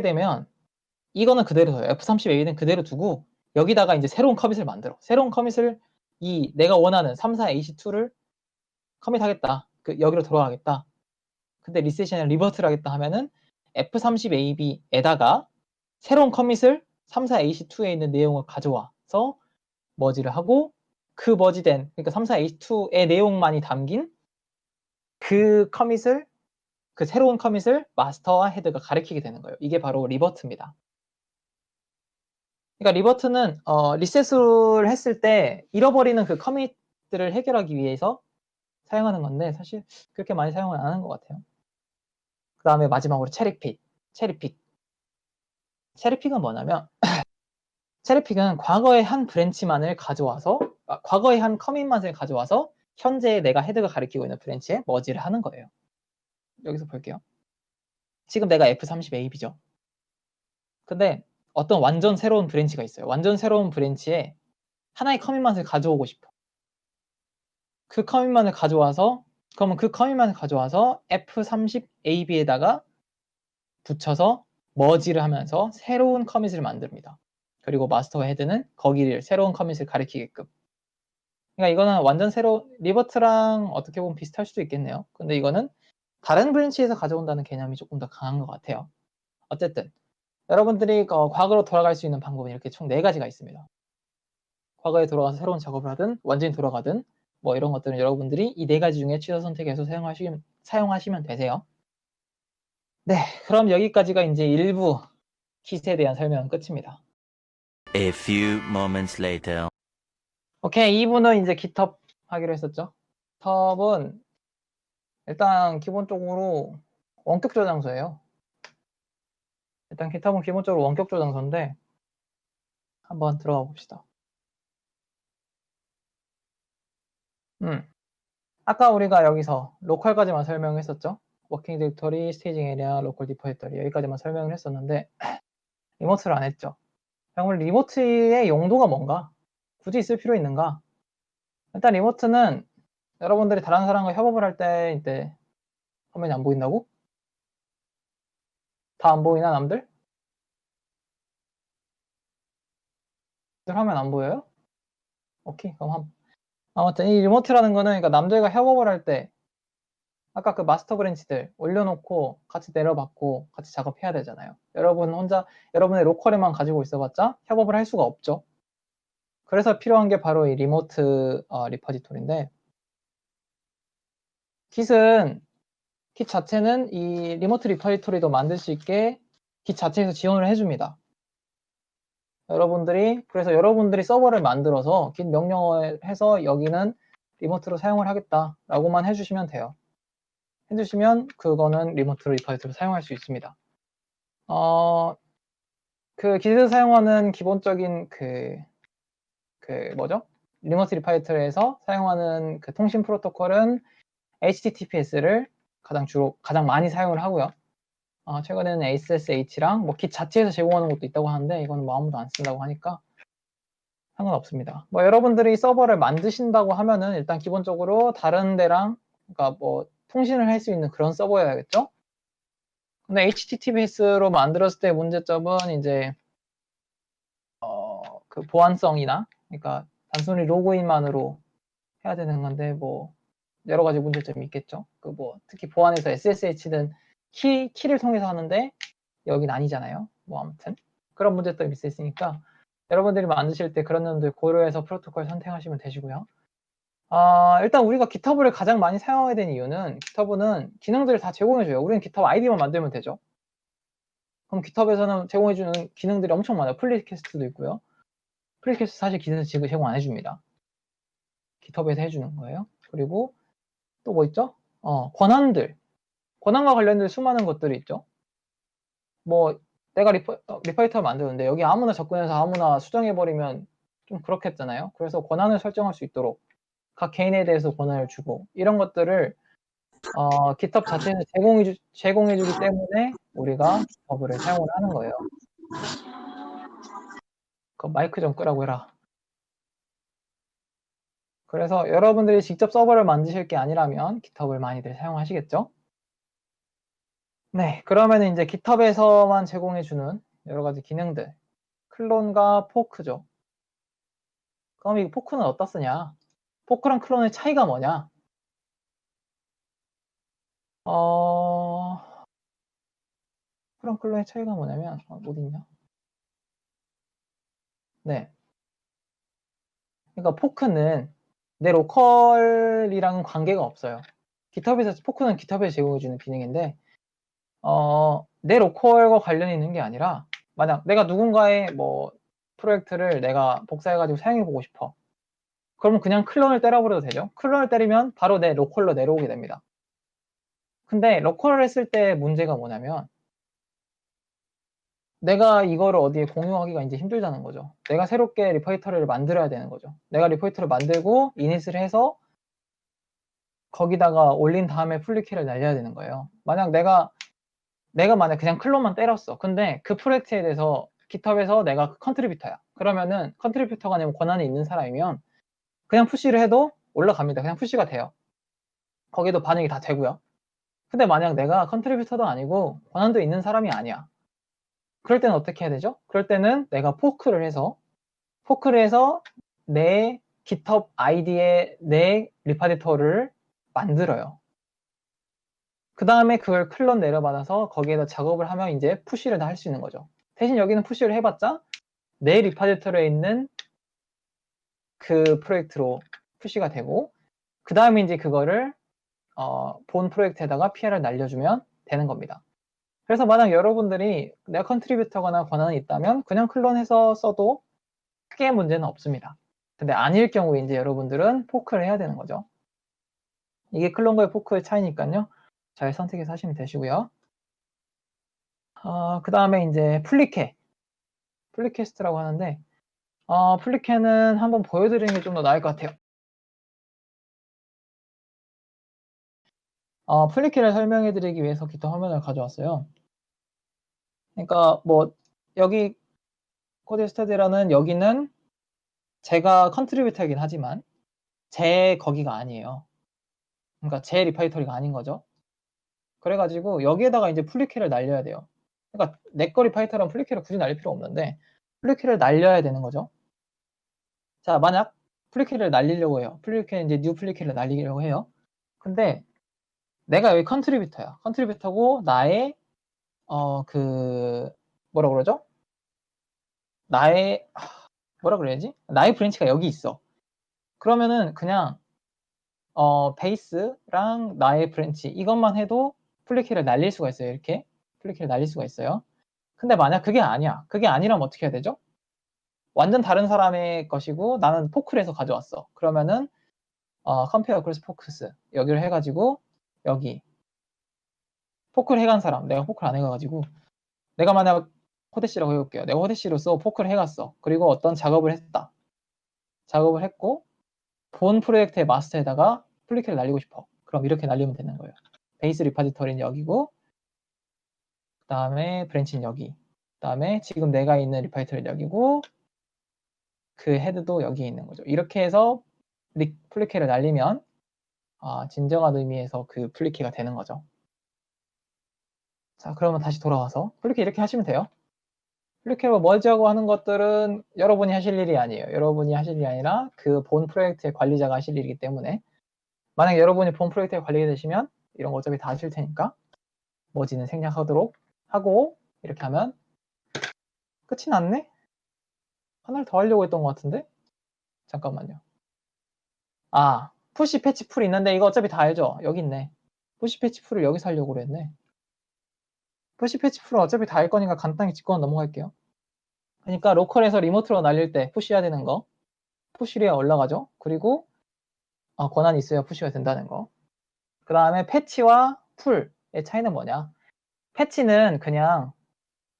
되면 이거는 그대로 둬요. F30A는 그대로 두고 여기다가 이제 새로운 커밋을 만들어. 새로운 커밋을 내가 원하는 34AC2를 커밋하겠다. 여기로 돌아가겠다. 근데 리셋이 아니라 리버트를 하겠다 하면은 F30AB에다가 새로운 커밋을 34AC2에 있는 내용을 가져와서 머지를 하고 그 머지된 그러니까 34AC2의 내용만이 담긴 그 새로운 커밋을 마스터와 헤드가 가리키게 되는 거예요. 이게 바로 리버트입니다. 그러니까 리버트는 리셋을 했을 때 잃어버리는 그 커밋들을 해결하기 위해서 사용하는 건데 사실 그렇게 많이 사용을 안 하는 것 같아요. 그 다음에 마지막으로 체리픽은 뭐냐면 체리픽은 과거의 한 브랜치만을 가져와서 과거의 한 커밋만을 가져와서 현재 내가 헤드가 가리키고 있는 브랜치에 머지를 하는 거예요. 여기서 볼게요. 지금 내가 F30AB죠. 근데 어떤 완전 새로운 브랜치가 있어요. 완전 새로운 브랜치에 하나의 커밋만을 가져오고 싶어. 그 커밋만을 가져와서 F30AB에다가 붙여서 머지를 하면서 새로운 커밋을 만듭니다. 그리고 마스터와 헤드는 거기를 새로운 커밋을 가리키게끔. 그러니까 이거는 완전 리버트랑 어떻게 보면 비슷할 수도 있겠네요. 근데 이거는 다른 브랜치에서 가져온다는 개념이 조금 더 강한 것 같아요. 어쨌든 여러분들이 과거로 돌아갈 수 있는 방법은 이렇게 총 4가지가 있습니다. 과거에 돌아가서 새로운 작업을 하든 완전히 돌아가든 뭐 이런 것들은 여러분들이 이 4가지 중에 취사 선택해서 사용하시면 되세요. 네, 그럼 여기까지가 이제 일부 킷에 대한 설명은 끝입니다. A few moments later. 오케이, 2부는 이제 GitHub 하기로 했었죠. GitHub은 일단 기본적으로 원격 저장소예요. 일단 GitHub은 기본적으로 원격 저장소인데 한번 들어가 봅시다. 아까 우리가 여기서 로컬까지만 설명했었죠. 워킹 디렉터리, 스테이징 에리아, 로컬 디포지터리 여기까지만 설명을 했었는데 리모트를 안 했죠. 그럼 리모트의 용도가 뭔가? 굳이 있을 필요 있는가? 일단 리모트는 여러분들이 다른 사람과 협업을 할 때 이때 화면이 안 보인다고? 다 안 보이나 남들? 화면 안 보여요? 오케이 그럼 아무튼 이 리모트라는 거는 그러니까 남들과 협업을 할 때 아까 그 마스터 브랜치들 올려놓고 같이 내려받고 같이 작업해야 되잖아요. 여러분 혼자 여러분의 로컬에만 가지고 있어봤자 협업을 할 수가 없죠. 그래서 필요한 게 바로 이 리모트 리퍼지토리인데 Git 자체는 이 리모트 리퍼지토리도 만들 수 있게 Git 자체에서 지원을 해줍니다. 그래서 여러분들이 서버를 만들어서 Git 명령어에 해서 여기는 리모트로 사용을 하겠다라고만 해주시면 돼요. 해주시면 그거는 리모트 리퍼지토리로 사용할 수 있습니다. 그 Git 사용하는 기본적인 리모트 리퍼지토리에서 사용하는 그 통신 프로토콜은 HTTPS를 가장 많이 사용을 하고요. 최근에는 SSH랑 뭐 Git 자체에서 제공하는 것도 있다고 하는데 이건 뭐 아무도 안 쓴다고 하니까 상관없습니다. 뭐 여러분들이 서버를 만드신다고 하면은 일단 기본적으로 다른 데랑 그러니까 뭐 통신을 할 수 있는 그런 서버여야겠죠? 근데 HTTPS로 만들었을 때 문제점은 이제 그 보안성이나 그러니까 단순히 로그인만으로 해야 되는 건데 뭐 여러 가지 문제점이 있겠죠. 그 뭐 특히 보안에서 SSH는 키를 통해서 하는데 여긴 아니잖아요. 뭐 아무튼 그런 문제점이 있으니까 여러분들이 만드실 때 그런 점들 고려해서 프로토콜 선택하시면 되시고요. 일단 우리가 GitHub를 가장 많이 사용하게 된 이유는 GitHub는 기능들을 다 제공해줘요. 우리는 GitHub 아이디만 만들면 되죠. 그럼 GitHub에서는 제공해주는 기능들이 엄청 많아요. 플리캐스트도 있고요. 플리캐스트 사실 기능에서 지금 제공 안 해줍니다. GitHub에서 해주는 거예요. 그리고 또 뭐 있죠? 권한과 관련된 수많은 것들이 있죠. 뭐 내가 리파이터를 만드는데 여기 아무나 접근해서 아무나 수정해버리면 좀 그렇겠잖아요. 그래서 권한을 설정할 수 있도록 각 개인에 대해서 권한을 주고 이런 것들을 GitHub 자체에서 제공해주기 때문에 우리가 GitHub를 사용을 하는 거예요. 그 마이크 좀 끄라고 해라. 그래서 여러분들이 직접 서버를 만드실 게 아니라면 GitHub을 많이들 사용하시겠죠? 네, 그러면 이제 GitHub에서만 제공해주는 여러 가지 기능들, 클론과 포크죠. 그럼 이 포크는 어디다 쓰냐? 포크랑 클론의 차이가 뭐냐? 포크랑 클론의 차이가 뭐냐면 어디 있냐? 네, 그러니까 포크는 내 로컬이랑은 관계가 없어요. 포크는 GitHub에서 제공해주는 기능인데 내 로컬과 관련이 있는 게 아니라 만약 내가 누군가의 뭐 프로젝트를 내가 복사해가지고 사용해보고 싶어. 그러면 그냥 클론을 때려버려도 되죠. 클론을 때리면 바로 내 로컬로 내려오게 됩니다. 근데 로컬을 했을 때 문제가 뭐냐면 내가 이거를 어디에 공유하기가 이제 힘들다는 거죠. 내가 새롭게 리포지터리를 만들어야 되는 거죠. 내가 리포지터리를 만들고 이닛을 해서 거기다가 올린 다음에 풀리키를 날려야 되는 거예요. 만약 내가 만약 그냥 클론만 때렸어. 근데 그 프로젝트에 대해서 GitHub에서 내가 컨트리뷰터야. 그러면은 컨트리뷰터가 아니면 권한이 있는 사람이면 그냥 푸시를 해도 올라갑니다. 그냥 푸시가 돼요. 거기도 반영이 다 되고요. 근데 만약 내가 컨트리뷰터도 아니고 권한도 있는 사람이 아니야. 그럴 때는 어떻게 해야 되죠? 그럴 때는 내가 포크를 해서 내 GitHub 아이디에 내 리파지토를 만들어요. 그 다음에 그걸 클론 내려받아서 거기에다 작업을 하면 이제 푸시를 다 할 수 있는 거죠. 대신 여기는 푸시를 해봤자 내 리파지토리에 있는 그 프로젝트로 푸시가 되고 그 다음에 이제 그거를 본 프로젝트에다가 PR을 날려주면 되는 겁니다. 그래서 만약 여러분들이 내가 컨트리뷰터거나 권한이 있다면 그냥 클론해서 써도 크게 문제는 없습니다. 근데 아닐 경우에 이제 여러분들은 포크를 해야 되는 거죠. 이게 클론과의 포크의 차이니까요. 잘 선택해서 하시면 되시고요. 그 다음에 이제 플리캐스트라고 하는데, 플리캐는 한번 보여드리는 게 좀 더 나을 것 같아요. 플리캐를 설명해드리기 위해서 기타 화면을 가져왔어요. 그러니까 뭐 여기 코드 스터디라는 여기는 제가 컨트리뷰터이긴 하지만 제 거기가 아니에요. 그러니까 제 리파지토리가 아닌 거죠. 그래가지고 여기에다가 이제 플리캐를 날려야 돼요. 그러니까 내 거 리파지토리랑 플리캐를 굳이 날릴 필요 없는데 플리캐를 날려야 되는 거죠. 자, 만약 플리캐를 날리려고 해요. 플리캐 이제 뉴 플리캐를 날리려고 해요. 근데 내가 여기 컨트리뷰터야. 컨트리뷰터고 나의 뭐라 그러죠? 나의 뭐라 그래야지? 나의 브랜치가 여기 있어. 그러면은 그냥 베이스랑 나의 브랜치 이것만 해도 플리캐를 날릴 수가 있어요. 이렇게 플리캐를 날릴 수가 있어요. 근데 만약 그게 아니야. 그게 아니라면 어떻게 해야 되죠? 완전 다른 사람의 것이고 나는 포크를 해서 가져왔어. 그러면은 compare across forks 여기를 해가지고 여기 포크를 해간 사람, 내가 포크를 안 해가지고 내가 만약 호대씨라고 해볼게요. 내가 호대씨로서 포크를 해갔어. 그리고 어떤 작업을 했다. 작업을 했고 본 프로젝트의 마스터에다가 플리캐를 날리고 싶어. 그럼 이렇게 날리면 되는 거예요. 베이스 리파지터리는 여기고 그 다음에 브랜치는 여기 그 다음에 지금 내가 있는 리파지터리는 여기고 그 헤드도 여기 있는 거죠. 이렇게 해서 플리캐를 날리면 진정한 의미에서 그 플리캐가 되는 거죠. 자, 그러면 다시 돌아와서 플리캐 이렇게 하시면 돼요. 플리캐로 머지하고 하는 것들은 여러분이 하실 일이 아니에요. 여러분이 하실 일이 아니라 그 본 프로젝트의 관리자가 하실 일이기 때문에 만약 여러분이 본 프로젝트의 관리가 되시면 이런 거 어차피 다 하실 테니까 머지는 생략하도록 하고 이렇게 하면 끝이 났네? 하나를 더 하려고 했던 것 같은데? 잠깐만요. 푸시 패치 풀이 있는데 이거 어차피 다 알죠? 여기 있네. 푸시 패치 풀을 여기서 하려고 그랬네. 푸시 패치 풀은 어차피 다 할 거니까 간단히 짚고 넘어갈게요. 그러니까 로컬에서 리모트로 날릴 때 푸시해야 되는 거 푸시리에 올라가죠. 그리고 권한이 있어야 푸시가 된다는 거. 그 다음에 패치와 풀의 차이는 뭐냐? 패치는 그냥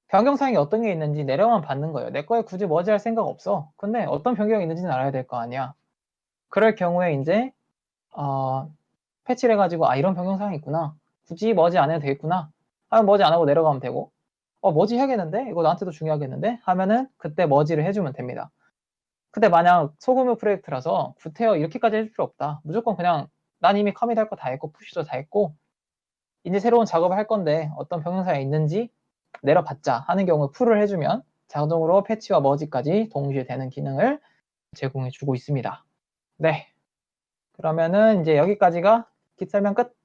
변경사항이 어떤 게 있는지 내려만 받는 거예요. 내 거에 굳이 머지할 생각 없어. 근데 어떤 변경이 있는지는 알아야 될 거 아니야. 그럴 경우에 이제 패치를 해가지고 이런 변경사항이 있구나. 굳이 머지 안 해도 되겠구나. 하면 머지 안 하고 내려가면 되고 머지 해야겠는데? 이거 나한테도 중요하겠는데? 하면은 그때 머지를 해주면 됩니다. 근데 만약 소규모 프로젝트라서 구태여 이렇게까지 해줄 필요 없다. 무조건 그냥 난 이미 커밋 할 거 다 했고 푸시도 다 했고 이제 새로운 작업을 할 건데 어떤 변경사항이 있는지 내려받자 하는 경우에 풀을 해주면 자동으로 패치와 머지까지 동시에 되는 기능을 제공해주고 있습니다. 네, 그러면은 이제 여기까지가 깃 설명 끝.